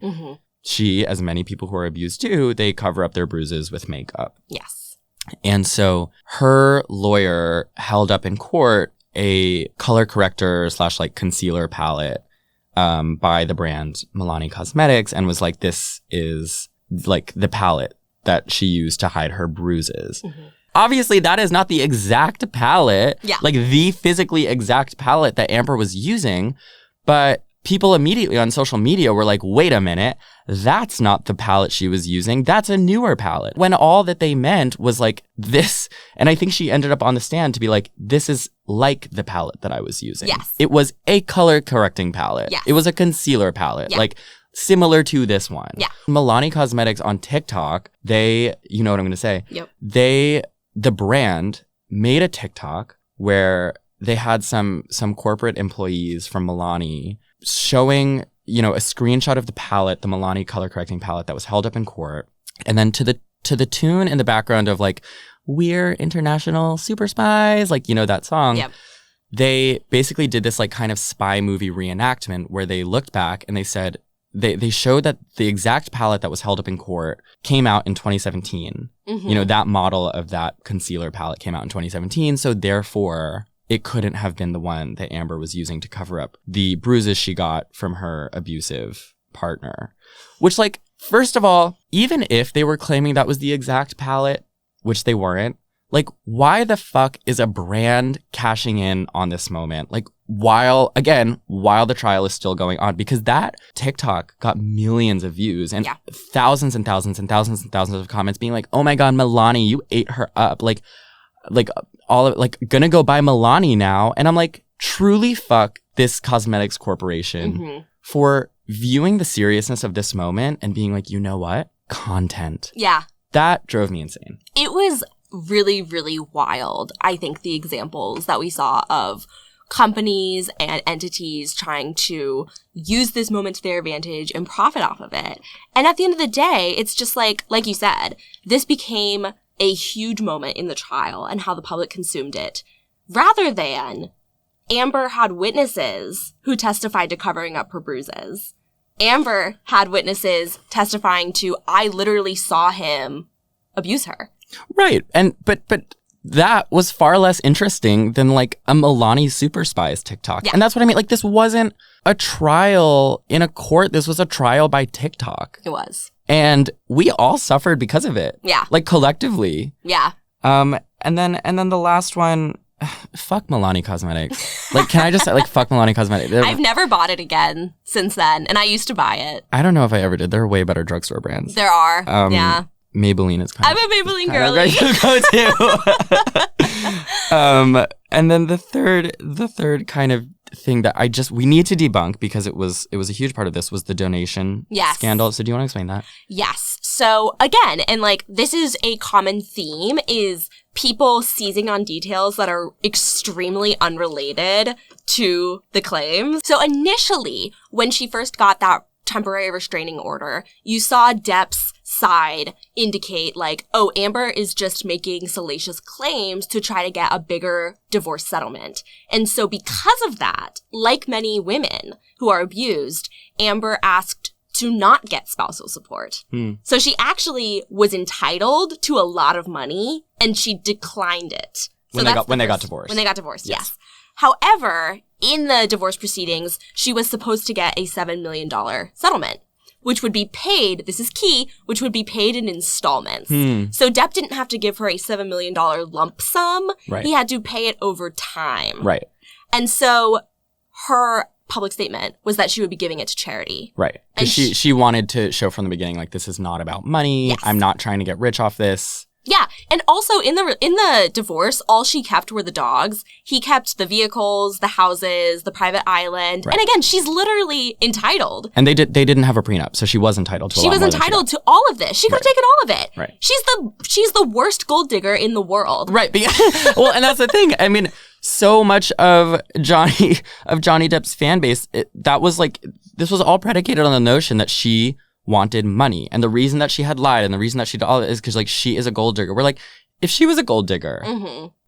she, as many people who are abused do, they cover up their bruises with makeup. Yes. And so her lawyer held up in court a color corrector / like concealer palette by the brand Milani Cosmetics, and was like, this is like the palette that she used to hide her bruises. Obviously, that is not the exact palette, like the physically exact palette that Amber was using, but people immediately on social media were like, wait a minute, that's not the palette she was using. That's a newer palette. When all that they meant was like this, and I think she ended up on the stand to be like, this is like the palette that I was using. Yes. It was a color correcting palette. Yes. It was a concealer palette. Like, similar to this one. Yeah. Milani Cosmetics on TikTok, they, you know what I'm going to say? Yep. The brand made a TikTok where they had some corporate employees from Milani showing, you know, a screenshot of the palette, the Milani color correcting palette that was held up in court. And then to the tune in the background of like, we're international super spies, like, you know, that song. Yep. they basically did this like kind of spy movie reenactment where they looked back and they said, they showed that the exact palette that was held up in court came out in 2017. Mm-hmm. You know, that model of that concealer palette came out in 2017. So therefore, it couldn't have been the one that Amber was using to cover up the bruises she got from her abusive partner. Which, like, first of all, even if they were claiming that was the exact palette, which they weren't, like, why the fuck is a brand cashing in on this moment? Like, while the trial is still going on, because that TikTok got millions of views and thousands and thousands and thousands and thousands of comments being like, oh my God, Milani, you ate her up. Like all of, like, gonna go buy Milani now. And I'm like, truly fuck this cosmetics corporation for viewing the seriousness of this moment and being like, you know what? Content. Yeah. That drove me insane. It was really, really wild, I think, the examples that we saw of companies and entities trying to use this moment to their advantage and profit off of it. And at the end of the day, it's just like you said, this became a huge moment in the trial and how the public consumed it, rather than Amber had witnesses who testified to covering up her bruises. Amber had witnesses testifying to, I literally saw him abuse her. Right. And but that was far less interesting than like a Milani Super Spies TikTok. Yeah. And that's what I mean. Like, this wasn't a trial in a court. This was a trial by TikTok. It was. And we all suffered because of it. Yeah. Like, collectively. Yeah. And then the last one, fuck Milani Cosmetics. Like, can I just say, like, fuck Milani Cosmetics? I've never bought it again since then. And I used to buy it. I don't know if I ever did. There are way better drugstore brands. There are. Yeah. Maybelline is kind of... I'm a Maybelline girly. Go to. And then the third kind of thing that we need to debunk, because it was a huge part of this, was the donation scandal. So do you want to explain that? Yes. So again, and like, this is a common theme, is people seizing on details that are extremely unrelated to the claims. So initially, when she first got that temporary restraining order, you saw Depp's side indicate like, oh, Amber is just making salacious claims to try to get a bigger divorce settlement. And so because of that, like many women who are abused, Amber asked to not get spousal support. So she actually was entitled to a lot of money, and she declined it. When they got divorced. When they got divorced, yes. However, in the divorce proceedings, she was supposed to get a $7 million settlement, which would be paid, this is key, which would be paid in installments. So Depp didn't have to give her a $7 million lump sum. Right. He had to pay it over time. Right. And so her public statement was that she would be giving it to charity. Right. Because she wanted to show from the beginning, like, this is not about money. Yes. I'm not trying to get rich off this. Yeah, and also in the divorce, all she kept were the dogs. He kept the vehicles, the houses, the private island. Right. And again, she's literally entitled. And they didn't have a prenup, so she was entitled to a lot more. She was entitled to all of this. She could have taken all of it. Right. She's the worst gold digger in the world. Right. Well, and that's the thing. I mean, so much of Johnny Depp's fan base, this was all predicated on the notion that she wanted money. And the reason that she had lied and the reason that she did all of it is because, like, she is a gold digger. We're like, if she was a gold digger,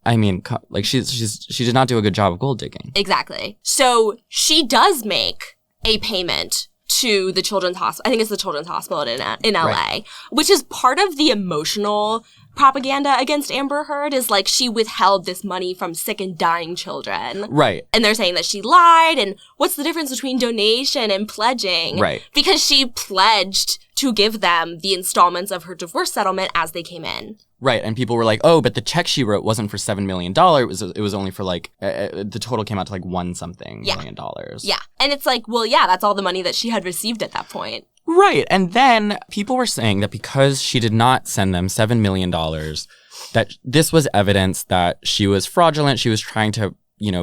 I mean, like, she did not do a good job of gold digging. Exactly. So she does make a payment to the children's hospital. I think it's the children's hospital in LA, right, which is part of the emotional propaganda against Amber Heard, is like she withheld this money from sick and dying children. Right. And they're saying that she lied. And what's the difference between donation and pledging? Right. Because she pledged to give them the installments of her divorce settlement as they came in. Right. And people were like, oh, but the check she wrote wasn't for $7 million. It was only for like, the total came out to like $1-something million. Yeah. And it's like, well, yeah, that's all the money that she had received at that point. Right. And then people were saying that because she did not send them $7 million, that this was evidence that she was fraudulent. She was trying to,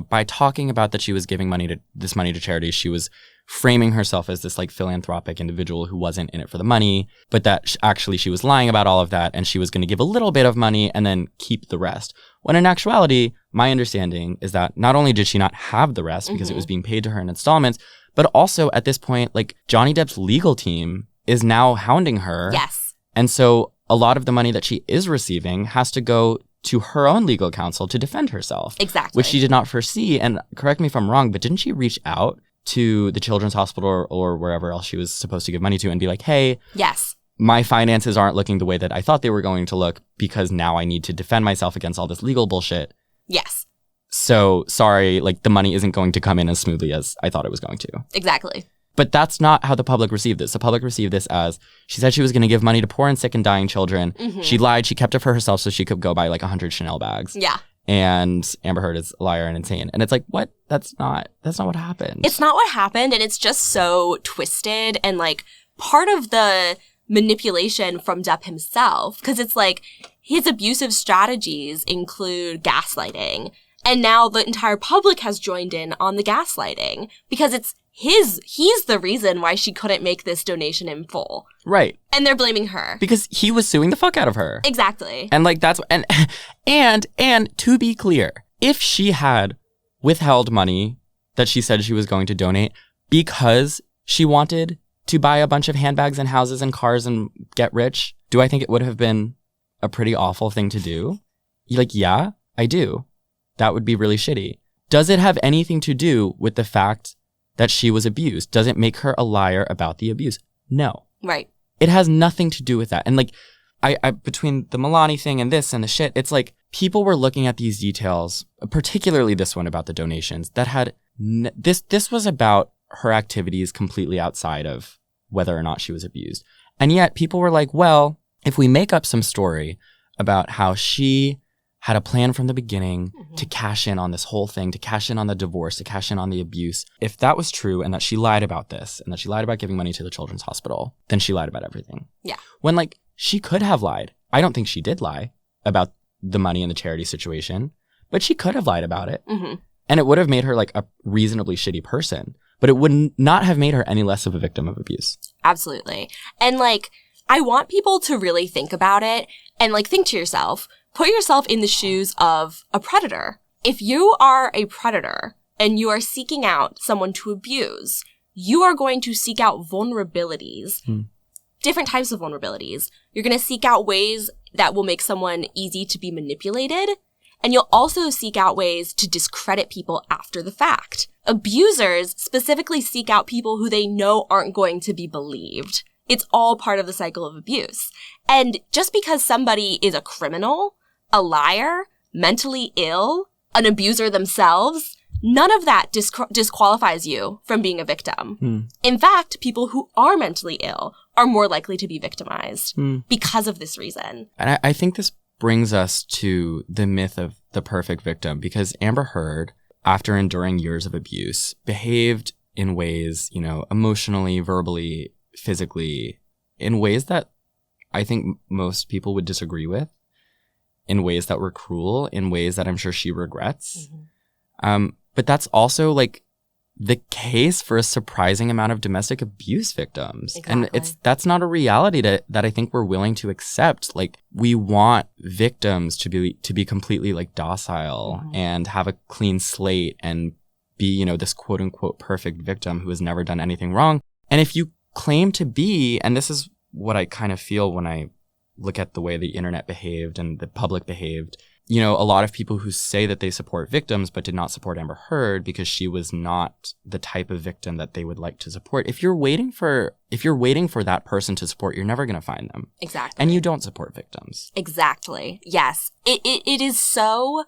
by talking about that she was giving money to charity, she was framing herself as this like philanthropic individual who wasn't in it for the money, but that actually she was lying about all of that, and she was going to give a little bit of money and then keep the rest. When in actuality, my understanding is that not only did she not have the rest because it was being paid to her in installments, but also at this point, like, Johnny Depp's legal team is now hounding her. Yes. And so a lot of the money that she is receiving has to go to her own legal counsel to defend herself. Exactly. Which she did not foresee. And correct me if I'm wrong, but didn't she reach out to the Children's Hospital or wherever else she was supposed to give money to and be like, hey, yes, my finances aren't looking the way that I thought they were going to look because now I need to defend myself against all this legal bullshit. Yes. So sorry, like the money isn't going to come in as smoothly as I thought it was going to. Exactly. But that's not how the public received this. The public received this as she said she was going to give money to poor and sick and dying children. Mm-hmm. She lied. She kept it for herself so she could go buy like 100 Chanel bags. Yeah. And Amber Heard is a liar and insane. And it's like, what? That's not what happened. It's not what happened. And it's just so twisted. And like part of the manipulation from Depp himself, because it's like his abusive strategies include gaslighting. And now the entire public has joined in on the gaslighting because he's the reason why she couldn't make this donation in full. Right. And they're blaming her. Because he was suing the fuck out of her. Exactly. And like that's and to be clear, if she had withheld money that she said she was going to donate because she wanted to buy a bunch of handbags and houses and cars and get rich, do I think it would have been a pretty awful thing to do? Like, yeah, I do. That would be really shitty. Does it have anything to do with the fact that she was abused? Does it make her a liar about the abuse? No. Right. It has nothing to do with that. And like, I between the Milani thing and this and the shit, it's like people were looking at these details, particularly this one about the donations, that had this was about her activities completely outside of whether or not she was abused. And yet people were like, well, if we make up some story about how she had a plan from the beginning to cash in on this whole thing, to cash in on the divorce, to cash in on the abuse. If that was true and that she lied about this and that she lied about giving money to the Children's Hospital, then she lied about everything. Yeah. When like she could have lied. I don't think she did lie about the money in the charity situation, but she could have lied about it. Mm-hmm. And it would have made her like a reasonably shitty person, but it would not have made her any less of a victim of abuse. Absolutely. And like, I want people to really think about it and like think to yourself, put yourself in the shoes of a predator. If you are a predator and you are seeking out someone to abuse, you are going to seek out vulnerabilities, different types of vulnerabilities. You're going to seek out ways that will make someone easy to be manipulated. And you'll also seek out ways to discredit people after the fact. Abusers specifically seek out people who they know aren't going to be believed. It's all part of the cycle of abuse. And just because somebody is a criminal, a liar, mentally ill, an abuser themselves, none of that disqualifies you from being a victim. In fact, people who are mentally ill are more likely to be victimized because of this reason. And I think this brings us to the myth of the perfect victim, because Amber Heard, after enduring years of abuse, behaved in ways, you know, emotionally, verbally, physically, in ways that I think most people would disagree with, in ways that were cruel, in ways that I'm sure she regrets. But that's also like the case for a surprising amount of domestic abuse victims. Exactly. And that's not a reality that I think we're willing to accept. Like, we want victims to be completely like docile and have a clean slate and be, you know, this quote unquote perfect victim who has never done anything wrong. And if you claim to be, and this is what I kind of feel when I look at the way the internet behaved and the public behaved, you know, a lot of people who say that they support victims but did not support Amber Heard because she was not the type of victim that they would like to support. If you're waiting for that person to support, you're never going to find them. Exactly. And you don't support victims. Exactly. Yes. It is so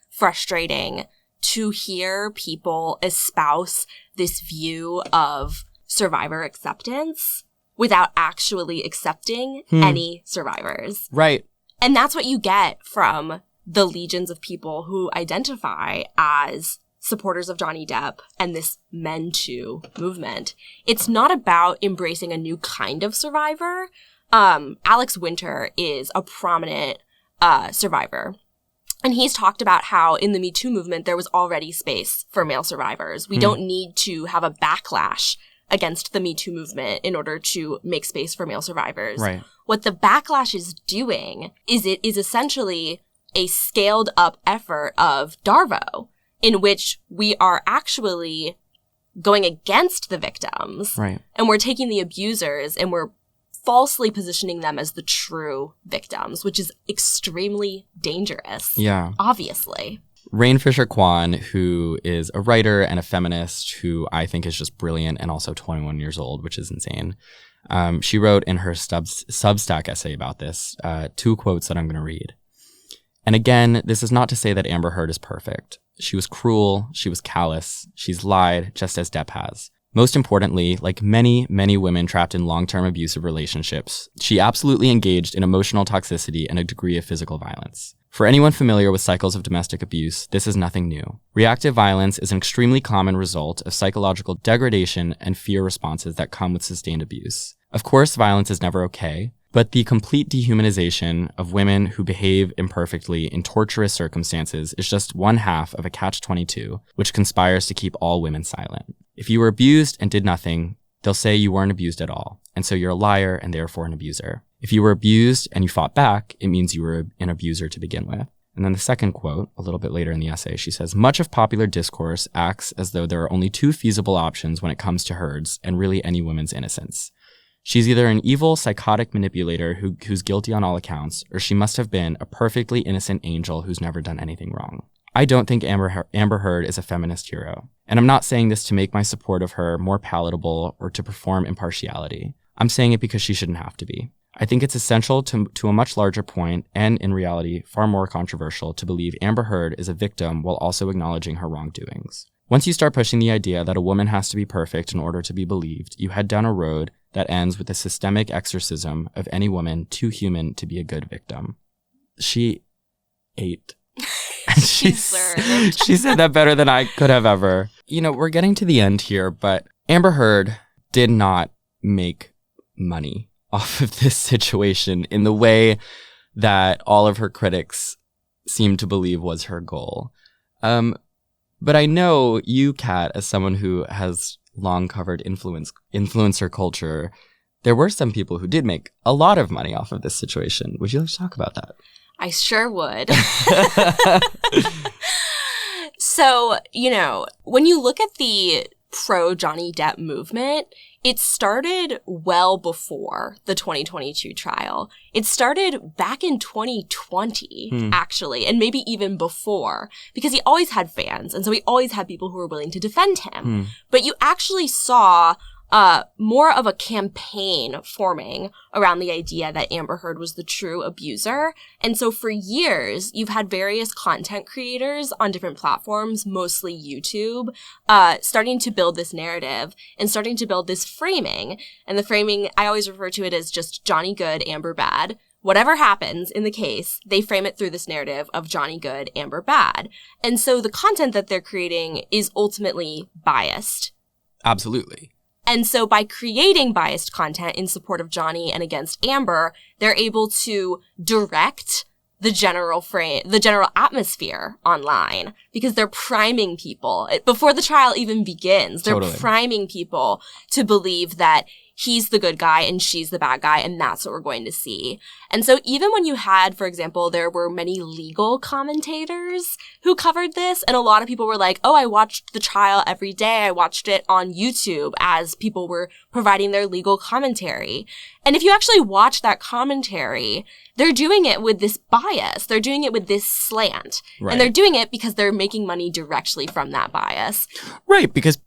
frustrating to hear people espouse this view of survivor acceptance without actually accepting any survivors. Right. And that's what you get from the legions of people who identify as supporters of Johnny Depp and this Men Too movement. It's not about embracing a new kind of survivor. Alex Winter is a prominent survivor. And he's talked about how in the Me Too movement, there was already space for male survivors. We don't need to have a backlash against the Me Too movement in order to make space for male survivors. Right. What the backlash is doing is it is essentially a scaled up effort of DARVO in which we are actually going against the victims. Right. And we're taking the abusers and we're falsely positioning them as the true victims, which is extremely dangerous. Yeah. Obviously. Rain Fisher Kwan, who is a writer and a feminist who I think is just brilliant and also 21 years old, which is insane. She wrote in her Substack essay about this 2 quotes that I'm going to read. And again, this is not to say that Amber Heard is perfect. She was cruel. She was callous. She's lied, just as Depp has. Most importantly, like many, many women trapped in long-term abusive relationships, she absolutely engaged in emotional toxicity and a degree of physical violence. For anyone familiar with cycles of domestic abuse, this is nothing new. Reactive violence is an extremely common result of psychological degradation and fear responses that come with sustained abuse. Of course, violence is never okay, but the complete dehumanization of women who behave imperfectly in torturous circumstances is just one half of a catch-22, which conspires to keep all women silent. If you were abused and did nothing, they'll say you weren't abused at all, and so you're a liar and therefore an abuser. If you were abused and you fought back, it means you were an abuser to begin with. And then the second quote, a little bit later in the essay, she says, much of popular discourse acts as though there are only 2 feasible options when it comes to Heard's and really any woman's innocence. She's either an evil, psychotic manipulator who's guilty on all accounts, or she must have been a perfectly innocent angel who's never done anything wrong. I don't think Amber Heard is a feminist hero. And I'm not saying this to make my support of her more palatable or to perform impartiality. I'm saying it because she shouldn't have to be. I think it's essential to a much larger point, and in reality, far more controversial, to believe Amber Heard is a victim while also acknowledging her wrongdoings. Once you start pushing the idea that a woman has to be perfect in order to be believed, you head down a road that ends with the systemic exorcism of any woman too human to be a good victim. She ate. She said that better than I could have ever. You know, we're getting to the end here, but Amber Heard did not make money off of this situation in the way that all of her critics seem to believe was her goal. But I know you, Kat, as someone who has long covered influencer culture, there were some people who did make a lot of money off of this situation. Would you like to talk about that? I sure would. So, you know, when you look at the pro-Johnny Depp movement, it started well before the 2022 trial. It started back in 2020, actually, and maybe even before, because he always had fans, and so he always had people who were willing to defend him. But you actually saw more of a campaign forming around the idea that Amber Heard was the true abuser. And so for years, you've had various content creators on different platforms, mostly YouTube, starting to build this narrative and starting to build this framing. And the framing, I always refer to it as just Johnny Good, Amber Bad. Whatever happens in the case, they frame it through this narrative of Johnny Good, Amber Bad. And so the content that they're creating is ultimately biased. Absolutely. And so by creating biased content in support of Johnny and against Amber, they're able to direct the general atmosphere online because they're priming people before the trial even begins. They're priming people to believe that he's the good guy and she's the bad guy, and that's what we're going to see. And so even when you had, for example, there were many legal commentators who covered this, and a lot of people were like, oh, I watched the trial every day. I watched it on YouTube as people were providing their legal commentary. And if you actually watch that commentary, they're doing it with this bias. They're doing it with this slant. Right. And they're doing it because they're making money directly from that bias. Right, because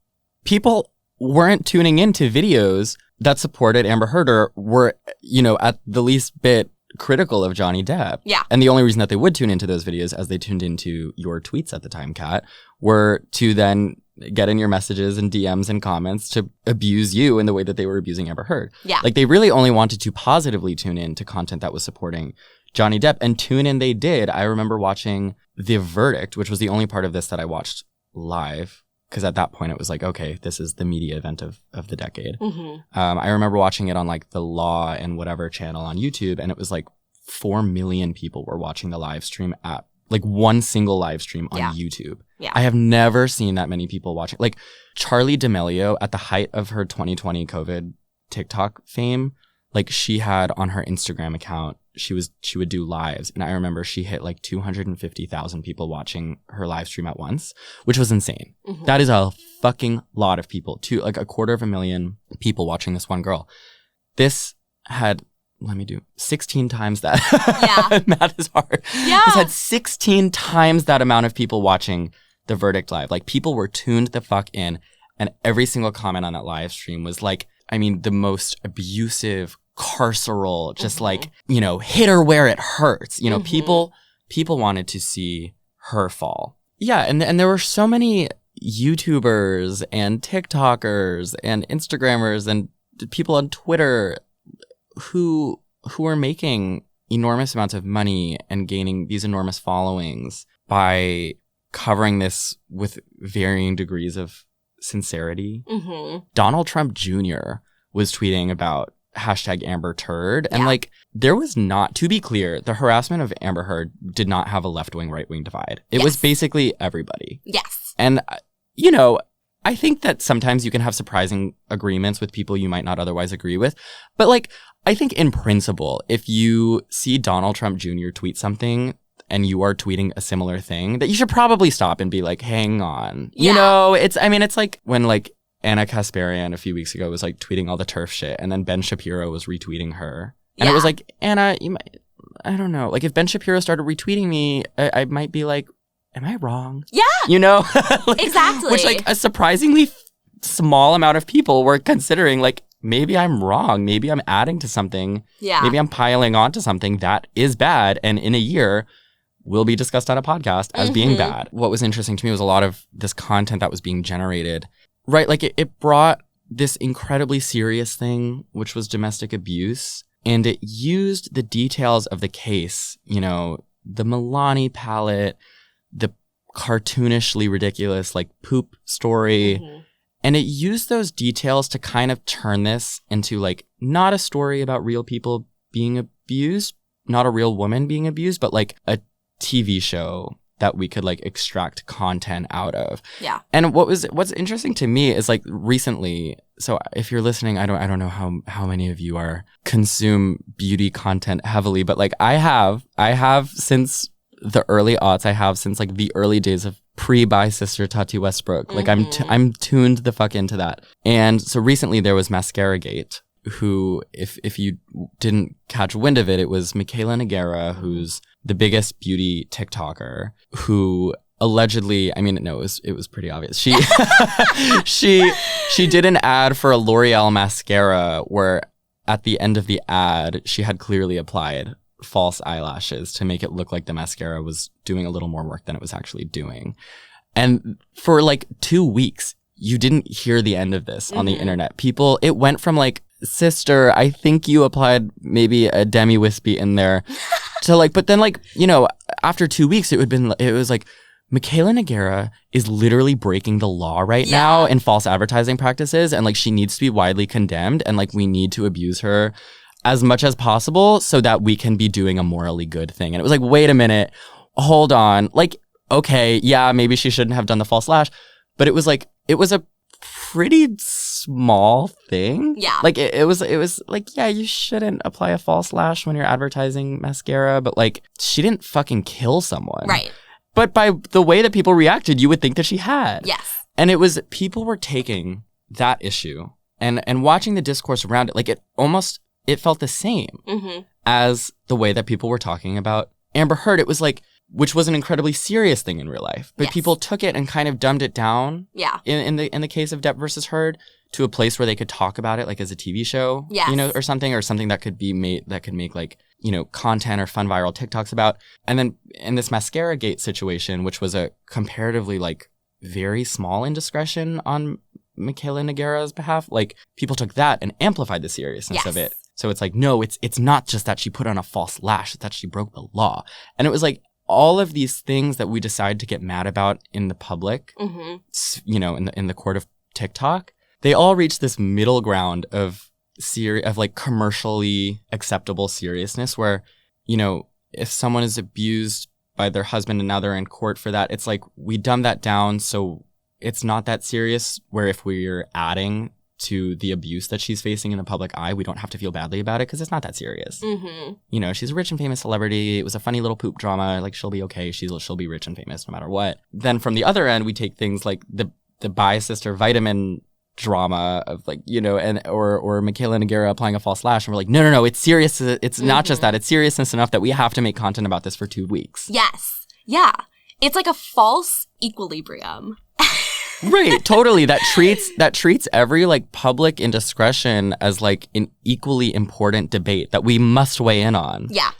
people weren't tuning into videos that supported Amber Heard or were, you know, at the least bit critical of Johnny Depp. Yeah. And the only reason that they would tune into those videos, as they tuned into your tweets at the time, Kat, were to then get in your messages and DMs and comments to abuse you in the way that they were abusing Amber Heard. Yeah. Like, they really only wanted to positively tune in to content that was supporting Johnny Depp, and tune in they did. I remember watching The Verdict, which was the only part of this that I watched live. Because at that point, it was like, okay, this is the media event of the decade. I remember watching it on like the Law and whatever channel on YouTube, and it was like 4 million people were watching the live stream at like one single live stream on YouTube. Yeah. I have never seen that many people watching. Like Charli D'Amelio, at the height of her 2020 COVID TikTok fame, like she had on her Instagram account, she would do lives. And I remember she hit like 250,000 people watching her live stream at once, which was insane. That is a fucking lot of people, like 250,000 people watching this one girl. This had, let me do 16 times that. Yeah. Math is hard. Yeah. This had 16 times that amount of people watching the verdict live. Like, people were tuned the fuck in, and every single comment on that live stream was like, I mean, the most abusive, carceral, just like, you know, hit her where it hurts. You know, people wanted to see her fall. Yeah, and there were so many YouTubers and TikTokers and Instagrammers and people on Twitter who are making enormous amounts of money and gaining these enormous followings by covering this with varying degrees of sincerity. Donald Trump Jr. was tweeting about #AmberTurd. And like, there was not, to be clear, the harassment of Amber Heard did not have a left-wing, right-wing divide. It was basically everybody. Yes. And, you know, I think that sometimes you can have surprising agreements with people you might not otherwise agree with. But like, I think in principle, if you see Donald Trump Jr. tweet something and you are tweeting a similar thing, that you should probably stop and be like, hang on. You know, it's like when like Anna Kasparian a few weeks ago was like tweeting all the TERF shit, and then Ben Shapiro was retweeting her. And it was like, Anna, you might, I don't know. Like, if Ben Shapiro started retweeting me, I might be like, am I wrong? Yeah. You know? Like, exactly. Which, like, a surprisingly small amount of people were considering, like, maybe I'm wrong. Maybe I'm adding to something. Yeah. Maybe I'm piling onto something that is bad. And in a year, will be discussed on a podcast as being bad. What was interesting to me was a lot of this content that was being generated, right? Like, it brought this incredibly serious thing, which was domestic abuse, and it used the details of the case, you know, the Milani palette, the cartoonishly ridiculous, like, poop story, and it used those details to kind of turn this into, like, not a story about real people being abused, not a real woman being abused, but, like, a TV show that we could like extract content out of. Yeah. And what's interesting to me is like recently, so if you're listening, I don't know how many of you consume beauty content heavily, but like I have since the early aughts, I have since like the early days of pre-bi sister Tati Westbrook. Like I'm tuned the fuck into that. And so recently there was Mascara Gate, who, if you didn't catch wind of it, it was Michaela Nogueira, who's the biggest beauty TikToker, who allegedly, I mean, no, it was pretty obvious. She did an ad for a L'Oreal mascara where at the end of the ad, she had clearly applied false eyelashes to make it look like the mascara was doing a little more work than it was actually doing. And for like 2 weeks, you didn't hear the end of this on the internet. People, it went from like, sister, I think you applied maybe a demi wispy in there to like, but then like, you know, after 2 weeks, it was like, Michaela Nogueira is literally breaking the law right now in false advertising practices. And like, she needs to be widely condemned. And like, we need to abuse her as much as possible so that we can be doing a morally good thing. And it was like, wait a minute, hold on. Like, okay, yeah, maybe she shouldn't have done the false lash, but it was a pretty small thing. Yeah. Like it was like, yeah, you shouldn't apply a false lash when you're advertising mascara, but like she didn't fucking kill someone. Right. But by the way that people reacted, you would think that she had. Yes. And it was, people were taking that issue and watching the discourse around it. Like it felt the same as the way that people were talking about Amber Heard. It was like, which was an incredibly serious thing in real life, but people took it and kind of dumbed it down. Yeah. In the case of Depp versus Heard, to a place where they could talk about it like as a TV show, you know, or something that could be made, that could make like, you know, content or fun viral TikToks about. And then in this Mascara Gate situation, which was a comparatively like very small indiscretion on Michaela Nogueira's behalf, like people took that and amplified the seriousness of it. So it's like, no, it's not just that she put on a false lash, it's that she broke the law. And it was like, all of these things that we decide to get mad about in the public, you know, in the court of TikTok, they all reach this middle ground of like commercially acceptable seriousness where, you know, if someone is abused by their husband and now they're in court for that, it's like we dumb that down so it's not that serious, where if we're adding to the abuse that she's facing in the public eye, we don't have to feel badly about it because it's not that serious. You know, she's a rich and famous celebrity. It was a funny little poop drama. Like, she'll be okay. She'll be rich and famous no matter what. Then from the other end, we take things like the bi sister vitamin drama of like, you know, and or Michaela Nogueira applying a false lash, and we're like, no, it's serious. It's not just that. It's seriousness enough that we have to make content about this for 2 weeks. Yes. Yeah. It's like a false equilibrium. Right, totally. That treats every like public indiscretion as like an equally important debate that we must weigh in on. Yeah.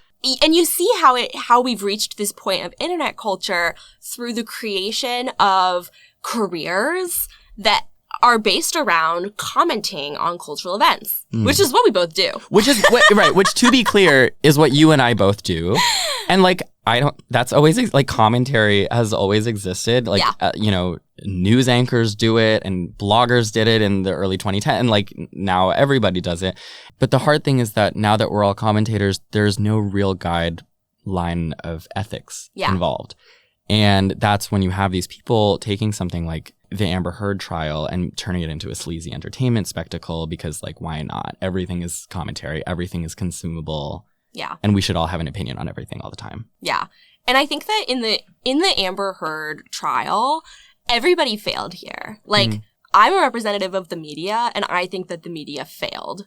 And you see how we've reached this point of internet culture through the creation of careers that are based around commenting on cultural events, which is what we both do. Which is right. Which, to be clear, is what you and I both do. And like, that's always like commentary has always existed. Like, you know, news anchors do it and bloggers did it in the early 2010s. And like now everybody does it. But the hard thing is that now that we're all commentators, there's no real guideline of ethics involved. And that's when you have these people taking something like the Amber Heard trial and turning it into a sleazy entertainment spectacle because, like, why not? Everything is commentary. Everything is consumable. Yeah. And we should all have an opinion on everything all the time. Yeah. And I think that in the Amber Heard trial, everybody failed here. Like, I'm a representative of the media, and I think that the media failed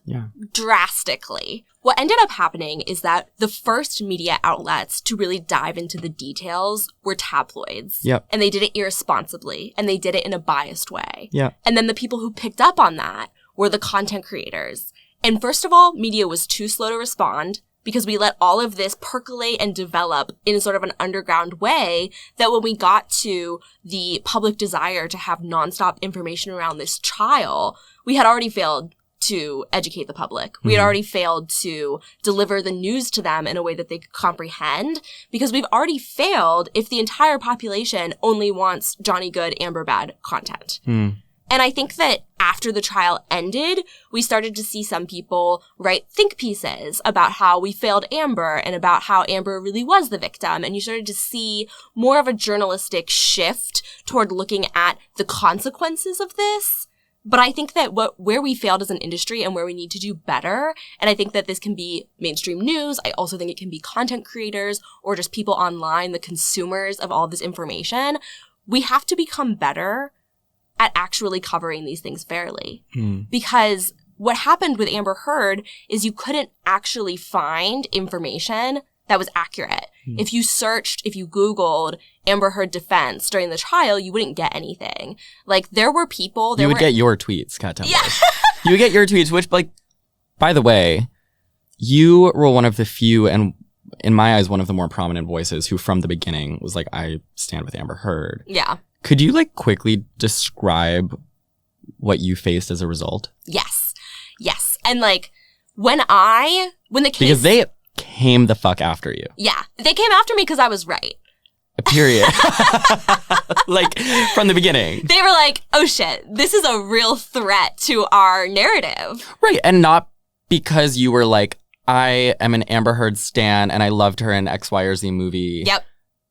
drastically. What ended up happening is that the first media outlets to really dive into the details were tabloids. Yep. And they did it irresponsibly, and they did it in a biased way. Yeah. And then the people who picked up on that were the content creators. And first of all, media was too slow to respond, because we let all of this percolate and develop in sort of an underground way that when we got to the public desire to have nonstop information around this trial, we had already failed to educate the public. We had already failed to deliver the news to them in a way that they could comprehend, because we've already failed if the entire population only wants Johnny Good, Amber Bad content. And I think that after the trial ended, we started to see some people write think pieces about how we failed Amber and about how Amber really was the victim. And you started to see more of a journalistic shift toward looking at the consequences of this. But I think that where we failed as an industry and where we need to do better, and I think that this can be mainstream news, I also think it can be content creators or just people online, the consumers of all this information, we have to become better at actually covering these things fairly. Because what happened with Amber Heard is you couldn't actually find information that was accurate. If you searched, if you Googled Amber Heard defense during the trial, you wouldn't get anything. Like, there were people... You would get your tweets, Kat Tenbarge. You would get your tweets, which, like, by the way, you were one of the few, and in my eyes, one of the more prominent voices who from the beginning was like, I stand with Amber Heard. Yeah. Could you, like, quickly describe what you faced as a result? Yes. And, like, when the case... Because they came the fuck after you. Yeah. They came after me because I was right. Period. Like, from the beginning. They were like, oh shit, this is a real threat to our narrative. Right. And not because you were like, I am an Amber Heard stan and I loved her in X, Y, or Z movie. Yep.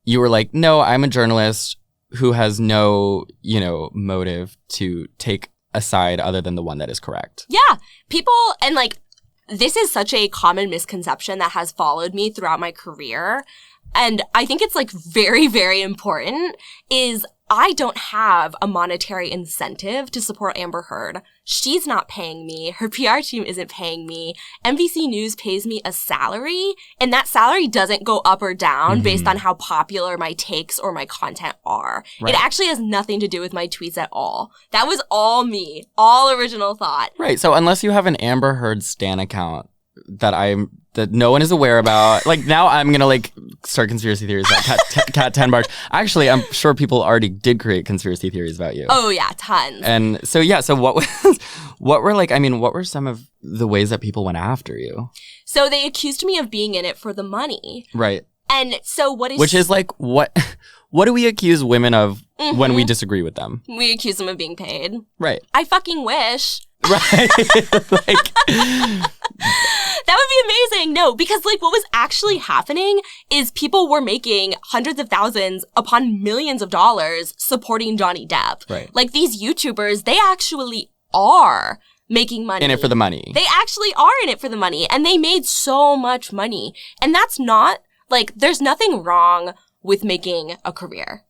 You were like, no, I'm a journalist who has no, you know, motive to take a side other than the one that is correct. Yeah. People, and like, this is such a common misconception that has followed me throughout my career. And I think it's like very, very important is I don't have a monetary incentive to support Amber Heard. She's not paying me. Her PR team isn't paying me. NBC News pays me a salary, and that salary doesn't go up or down based on how popular my takes or my content are. Right. It actually has nothing to do with my tweets at all. That was all me. All original thought. Right. So unless you have an Amber Heard stan account that no one is aware about. Like, now I'm going to, like, start conspiracy theories about Kat Tenbarge. Actually, I'm sure people already did create conspiracy theories about you. Oh, yeah, tons. And so, yeah, so what were some of the ways that people went after you? So they accused me of being in it for the money. Right. And so Which is, like, what do we accuse women of when we disagree with them? We accuse them of being paid. Right. I fucking wish. Right. Like... That would be amazing. No, because like what was actually happening is people were making hundreds of thousands upon millions of dollars supporting Johnny Depp. Right. Like these YouTubers, they actually are making money. In it for the money. They actually are in it for the money. And they made so much money. And that's not, like, there's nothing wrong with making a career.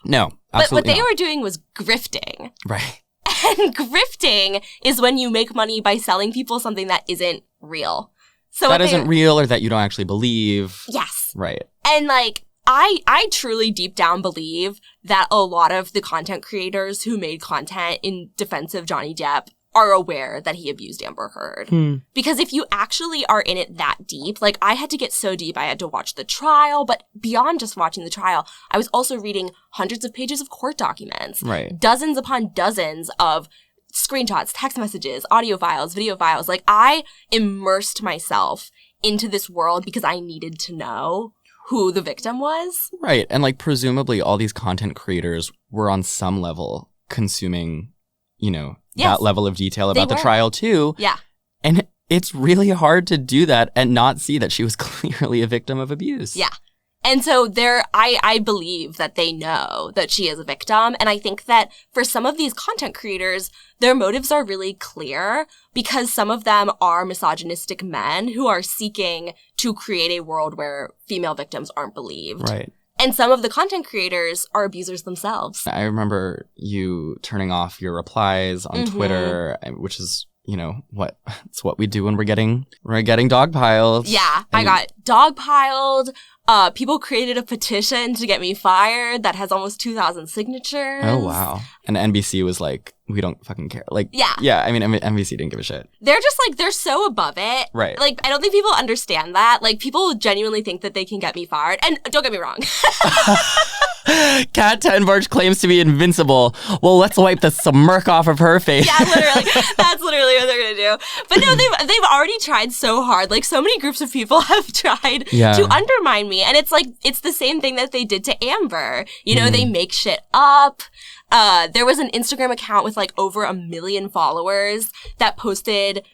No, absolutely But what they not. were doing was grifting. Right. And grifting is when you make money by selling people something that isn't real. So that isn't real or that you don't actually believe. Yes. Right. And like, I truly deep down believe that a lot of the content creators who made content in defense of Johnny Depp are aware that he abused Amber Heard. Because if you actually are in it that deep, like I had to get so deep, I had to watch the trial, but beyond just watching the trial, I was also reading hundreds of pages of court documents. Right. Dozens upon dozens of screenshots, text messages, audio files, video files. Like I immersed myself into this world because I needed to know who the victim was. Right. And like presumably all these content creators were on some level consuming, you know, that level of detail about the trial too. Yeah. And it's really hard to do that and not see that she was clearly a victim of abuse. Yeah. And so I believe that they know that she is a victim. And I think that for some of these content creators, their motives are really clear because some of them are misogynistic men who are seeking to create a world where female victims aren't believed. Right. And some of the content creators are abusers themselves. I remember you turning off your replies on Twitter, which is, you know, it's what we do when we're getting dogpiled. Yeah, I got dogpiled. People created a petition to get me fired that has almost 2,000 signatures. Oh, wow. And NBC was like, we don't fucking care. Like, yeah, I mean, NBC didn't give a shit. They're just like, they're so above it. Right. Like, I don't think people understand that. Like, people genuinely think that they can get me fired. And don't get me wrong. Kat Tenbarge claims to be invincible. Well, let's wipe the smirk off of her face. Yeah, literally. That's literally what they're gonna do. But no, they've already tried so hard. Like, so many groups of people have tried to undermine me. And it's like, it's the same thing that they did to Amber. You know, they make shit up. There was an Instagram account with like over 1 million followers that posted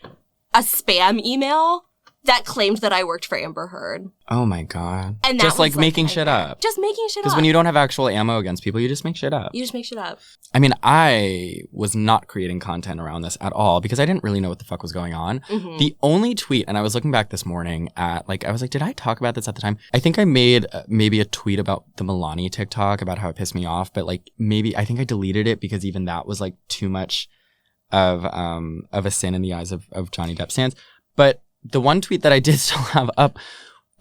a spam email that claimed that I worked for Amber Heard. Oh my God. And just like making shit up. Just making shit up. Because when you don't have actual ammo against people, you just make shit up. You just make shit up. I mean, I was not creating content around this at all because I didn't really know what the fuck was going on. The only tweet, and I was looking back this morning at like, I was like, did I talk about this at the time? I think I made maybe a tweet about the Milani TikTok about how it pissed me off, but like maybe I think I deleted it because even that was like too much of a sin in the eyes of Johnny Depp fans. But the one tweet that I did still have up,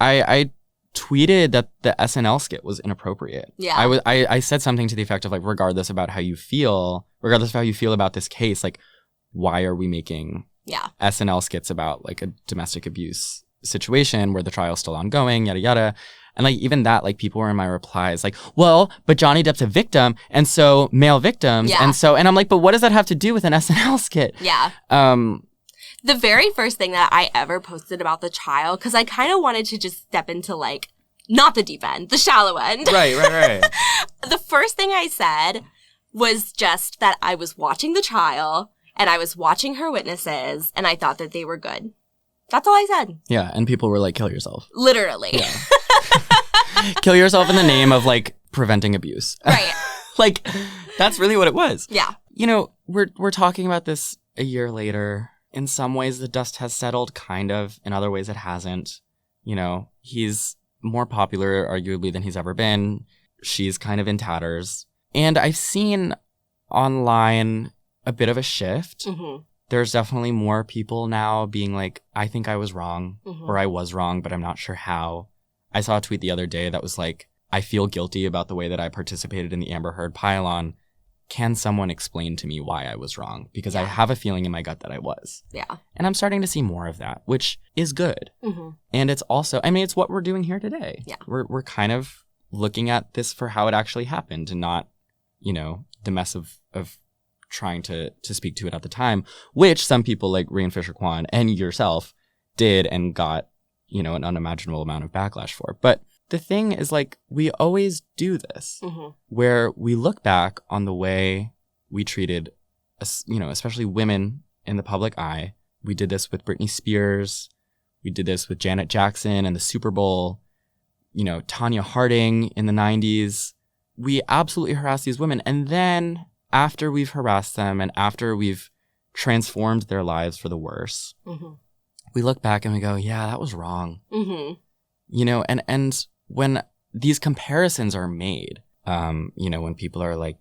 I tweeted that the SNL skit was inappropriate. Yeah. I said something to the effect of like, regardless of how you feel about this case, like, why are we making SNL skits about like a domestic abuse situation where the trial's still ongoing, yada yada. And like even that, like people were in my replies like, well, but Johnny Depp's a victim, and so male victims, and I'm like, but what does that have to do with an SNL skit? Yeah. The very first thing that I ever posted about the trial, because I kind of wanted to just step into like, not the deep end, the shallow end. Right. The first thing I said was just that I was watching the trial and I was watching her witnesses and I thought that they were good. That's all I said. Yeah, and people were like, kill yourself. Literally. Yeah. Kill yourself in the name of like preventing abuse. Right. Like, that's really what it was. Yeah. You know, we're talking about this a year later. In some ways, the dust has settled, kind of. In other ways, it hasn't. You know, he's more popular, arguably, than he's ever been. She's kind of in tatters. And I've seen online a bit of a shift. There's definitely more people now being like, I think I was wrong, or I was wrong, but I'm not sure how. I saw a tweet the other day that was like, I feel guilty about the way that I participated in the Amber Heard pylon. Can someone explain to me why I was wrong? Because I have a feeling in my gut that I was. Yeah. And I'm starting to see more of that, which is good. And it's also, I mean, it's what we're doing here today. Yeah. We're kind of looking at this for how it actually happened and not, you know, the mess of trying to speak to it at the time, which some people like Rain Fisher Kwan and yourself did and got, you know, an unimaginable amount of backlash for. But the thing is, like, we always do this, where we look back on the way we treated, you know, especially women in the public eye. We did this with Britney Spears. We did this with Janet Jackson and the Super Bowl. You know, Tanya Harding in the 90s. We absolutely harassed these women. And then after we've harassed them and after we've transformed their lives for the worse, we look back and we go, yeah, that was wrong. You know, and when these comparisons are made, you know, when people are like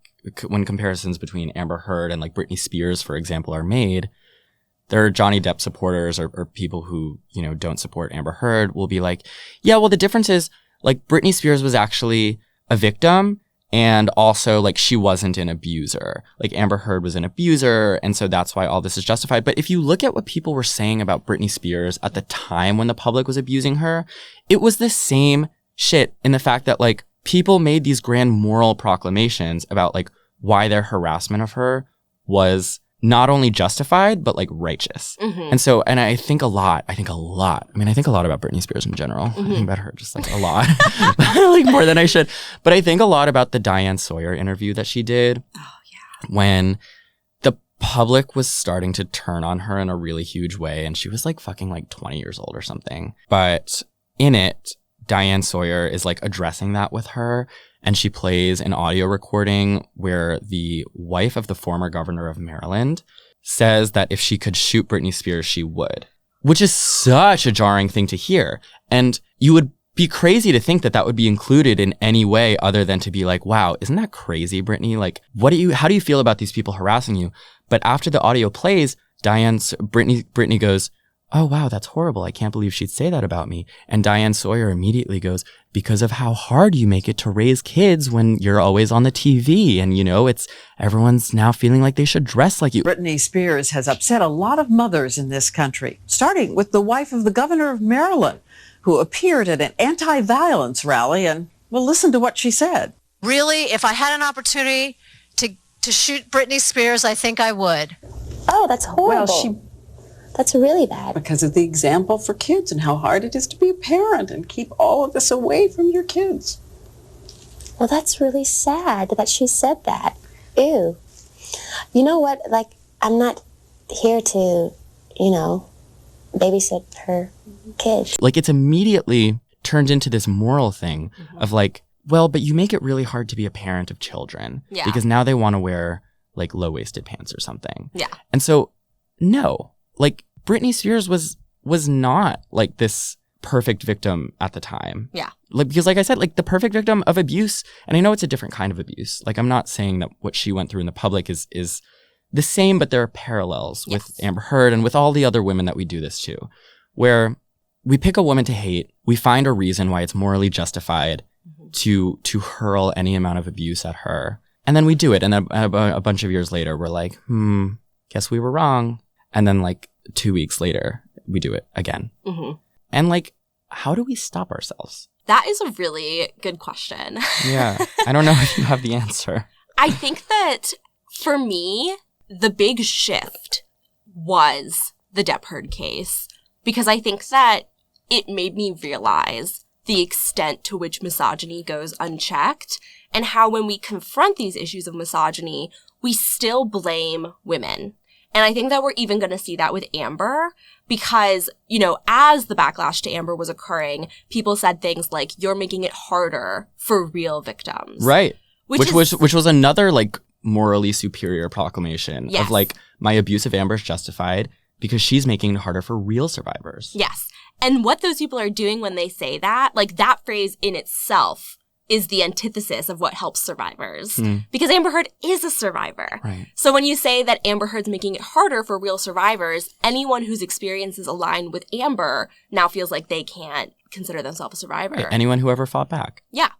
when comparisons between Amber Heard and like Britney Spears, for example, are made, there are Johnny Depp supporters or people who, you know, don't support Amber Heard will be like, yeah, well, the difference is like Britney Spears was actually a victim and also like she wasn't an abuser. Like Amber Heard was an abuser. And so that's why all this is justified. But if you look at what people were saying about Britney Spears at the time when the public was abusing her, it was the same shit in the fact that like people made these grand moral proclamations about like why their harassment of her was not only justified, but like righteous. And so, and I think a lot about Britney Spears in general. I think about her just like a lot, like more than I should. But I think a lot about the Diane Sawyer interview that she did. Oh, yeah. When the public was starting to turn on her in a really huge way. And she was like fucking like 20 years old or something. But in it, Diane Sawyer is like addressing that with her. And she plays an audio recording where the wife of the former governor of Maryland says that if she could shoot Britney Spears, she would, which is such a jarring thing to hear. And you would be crazy to think that that would be included in any way other than to be like, wow, isn't that crazy, Britney? Like, how do you feel about these people harassing you? But after the audio plays, Britney goes, oh, wow, that's horrible. I can't believe she'd say that about me. And Diane Sawyer immediately goes, because of how hard you make it to raise kids when you're always on the TV. And, you know, everyone's now feeling like they should dress like you. Britney Spears has upset a lot of mothers in this country, starting with the wife of the governor of Maryland, who appeared at an anti-violence rally. And, well, listen to what she said. Really, if I had an opportunity to shoot Britney Spears, I think I would. Oh, that's horrible. That's really bad. Because of the example for kids and how hard it is to be a parent and keep all of this away from your kids. Well, that's really sad that she said that. Ew. You know what? Like, I'm not here to, you know, babysit her kid. Like, it's immediately turned into this moral thing of like, well, but you make it really hard to be a parent of children. Yeah. Because now they want to wear like low-waisted pants or something. Yeah. And so, no. Like, Britney Spears was not like this perfect victim at the time. Yeah. Like, because like I said, like the perfect victim of abuse, and I know it's a different kind of abuse. Like, I'm not saying that what she went through in the public is the same, but there are parallels with Amber Heard and with all the other women that we do this to, where we pick a woman to hate, we find a reason why it's morally justified to hurl any amount of abuse at her. And then we do it. And then a bunch of years later, we're like, guess we were wrong. And then like 2 weeks later, we do it again. And like, how do we stop ourselves? That is a really good question. Yeah. I don't know if you have the answer. I think that for me, the big shift was the Depp Heard case, because I think that it made me realize the extent to which misogyny goes unchecked and how when we confront these issues of misogyny, we still blame women. And I think that we're even going to see that with Amber because, you know, as the backlash to Amber was occurring, people said things like, you're making it harder for real victims. Right. Which was another like morally superior proclamation of like, my abuse of Amber is justified because she's making it harder for real survivors. Yes. And what those people are doing when they say that, like that phrase in itself is the antithesis of what helps survivors. Because Amber Heard is a survivor. Right. So when you say that Amber Heard's making it harder for real survivors, anyone whose experiences align with Amber now feels like they can't consider themselves a survivor. Right. Anyone who ever fought back. Yeah.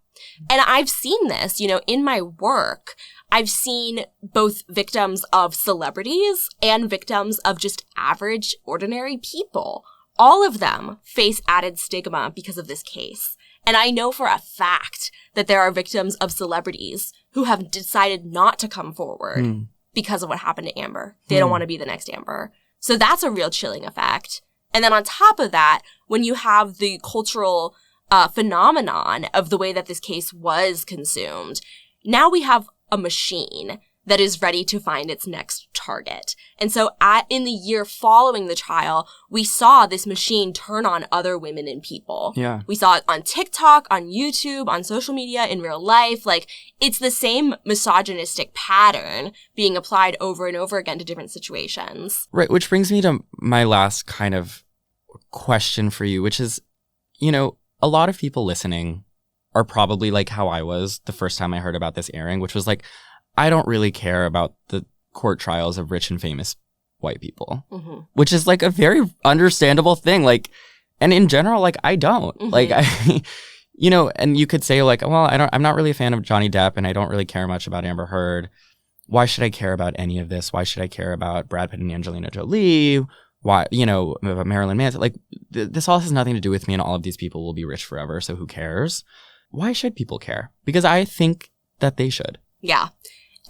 And I've seen this, you know, in my work. I've seen both victims of celebrities and victims of just average, ordinary people. All of them face added stigma because of this case. And I know for a fact that there are victims of celebrities who have decided not to come forward because of what happened to Amber. They don't want to be the next Amber. So that's a real chilling effect. And then on top of that, when you have the cultural phenomenon of the way that this case was consumed, now we have a machine that is ready to find its next target. And so in the year following the trial, we saw this machine turn on other women and people. Yeah. We saw it on TikTok, on YouTube, on social media, in real life. Like, it's the same misogynistic pattern being applied over and over again to different situations. Right, which brings me to my last kind of question for you, which is, you know, a lot of people listening are probably like how I was the first time I heard about this airing, which was like, I don't really care about the court trials of rich and famous white people, which is like a very understandable thing. Like, and in general, like, I don't. Like, you know, and you could say like, well, I'm not really a fan of Johnny Depp and I don't really care much about Amber Heard. Why should I care about any of this? Why should I care about Brad Pitt and Angelina Jolie? Why, you know, Marilyn Manson? Like, this all has nothing to do with me, and all of these people will be rich forever, so who cares? Why should people care? Because I think that they should. Yeah.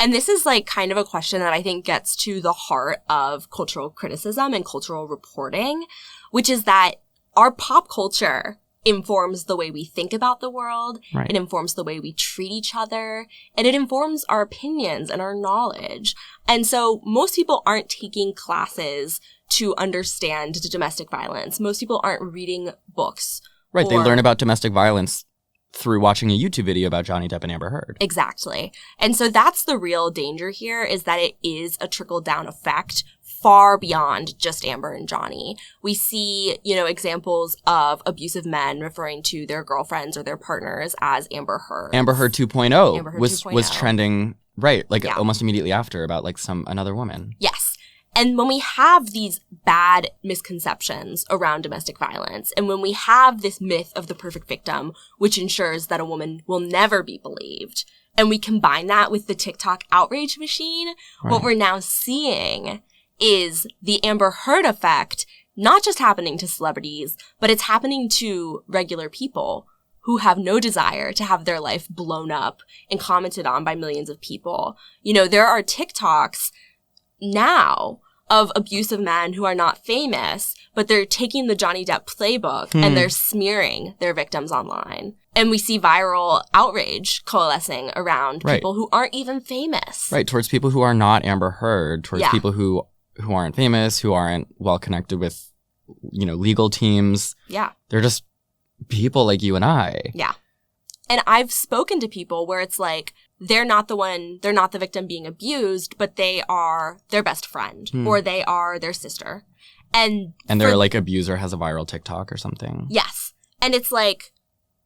And this is like kind of a question that I think gets to the heart of cultural criticism and cultural reporting, which is that our pop culture informs the way we think about the world. Right. It informs the way we treat each other, and it informs our opinions and our knowledge. And so most people aren't taking classes to understand domestic violence. Most people aren't reading books. Right. They learn about domestic violence through watching a YouTube video about Johnny Depp and Amber Heard. Exactly. And so that's the real danger here, is that it is a trickle-down effect far beyond just Amber and Johnny. We see, you know, examples of abusive men referring to their girlfriends or their partners as Amber Heard. Amber Heard 2.0 Amber Heard was 2.0. trending, right, like almost immediately after, about like another woman. Yes. And when we have these bad misconceptions around domestic violence, and when we have this myth of the perfect victim, which ensures that a woman will never be believed, and we combine that with the TikTok outrage machine, what we're now seeing is the Amber Heard effect, not just happening to celebrities, but it's happening to regular people who have no desire to have their life blown up and commented on by millions of people. You know, there are TikToks now of abusive men who are not famous, but they're taking the Johnny Depp playbook and they're smearing their victims online. And we see viral outrage coalescing around people who aren't even famous. Right, towards people who are not Amber Heard, towards people who aren't famous, who aren't well connected with, you know, legal teams. Yeah. They're just people like you and I. Yeah. And I've spoken to people where it's like, they're not the victim being abused, but they are their best friend or they are their sister. And their like abuser has a viral TikTok or something. Yes. And it's like,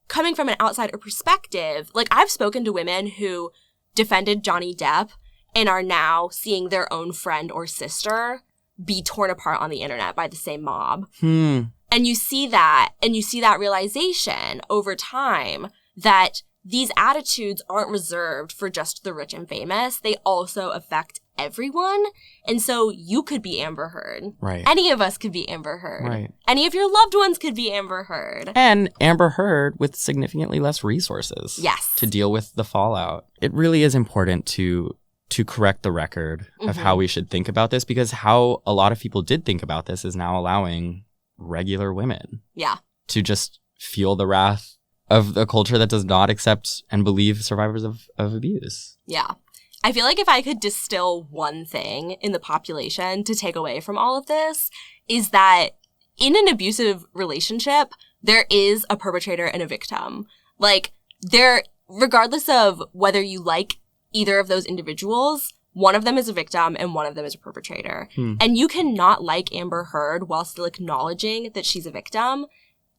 coming from an outsider perspective, like I've spoken to women who defended Johnny Depp and are now seeing their own friend or sister be torn apart on the internet by the same mob. And you see that realization over time that these attitudes aren't reserved for just the rich and famous. They also affect everyone. And so you could be Amber Heard. Right. Any of us could be Amber Heard. Right. Any of your loved ones could be Amber Heard. And Amber Heard with significantly less resources. Yes. To deal with the fallout. It really is important to correct the record of how we should think about this, because how a lot of people did think about this is now allowing regular women to just feel the wrath of a culture that does not accept and believe survivors of abuse. Yeah. I feel like if I could distill one thing in the population to take away from all of this, is that in an abusive relationship, there is a perpetrator and a victim. Like, regardless of whether you like either of those individuals, one of them is a victim and one of them is a perpetrator. And you cannot like Amber Heard while still acknowledging that she's a victim.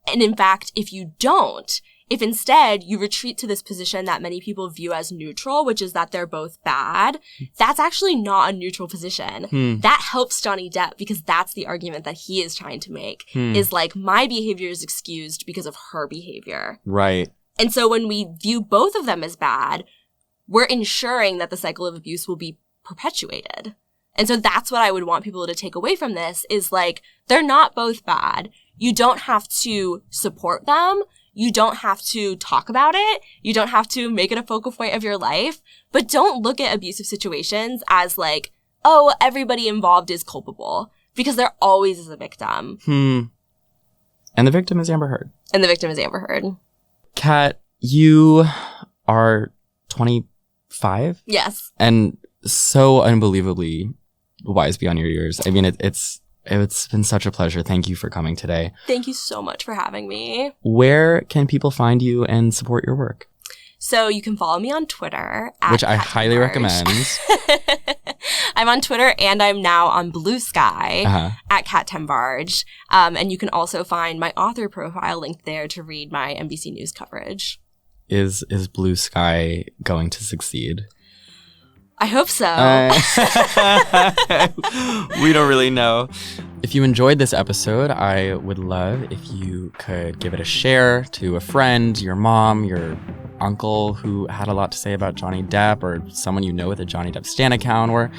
And in fact, if you don't, if instead you retreat to this position that many people view as neutral, which is that they're both bad, that's actually not a neutral position. That helps Johnny Depp, because that's the argument that he is trying to make, is like, my behavior is excused because of her behavior. Right. And so when we view both of them as bad, we're ensuring that the cycle of abuse will be perpetuated. And so that's what I would want people to take away from this, is like, they're not both bad. You don't have to support them. You don't have to talk about it. You don't have to make it a focal point of your life. But don't look at abusive situations as like, oh, everybody involved is culpable, because there always is a victim. And the victim is Amber Heard. And the victim is Amber Heard. Kat, you are 25? Yes. And so unbelievably wise beyond your years. I mean, it's been such a pleasure. Thank you for coming today. Thank you so much for having me. Where can people find you and support your work? So you can follow me on Twitter, which I highly recommend. I'm on Twitter, and I'm now on Blue Sky at Kat Tenbarge. And you can also find my author profile linked there to read my NBC News coverage. Is Blue Sky going to succeed? I hope so. We don't really know. If you enjoyed this episode, I would love if you could give it a share to a friend, your mom, your uncle who had a lot to say about Johnny Depp, or someone you know with a Johnny Depp Stan account, or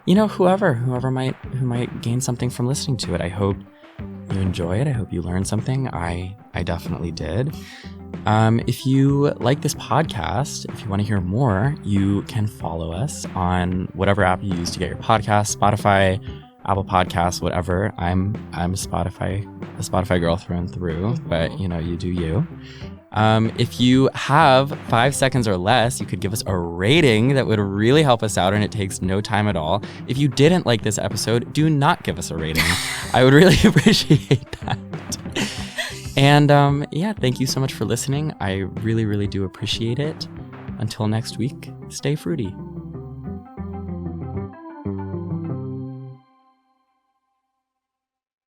whoever might gain something from listening to it. I hope you enjoy it. I hope you learned something. I definitely did. If you like this podcast, if you want to hear more, you can follow us on whatever app you use to get your podcast, Spotify, Apple Podcasts, whatever. I'm a Spotify girl through and through, but you do you. If you have 5 seconds or less, you could give us a rating. That would really help us out, and it takes no time at all. If you didn't like this episode, do not give us a rating. I would really appreciate that. And thank you so much for listening. I really, really do appreciate it. Until next week, stay fruity.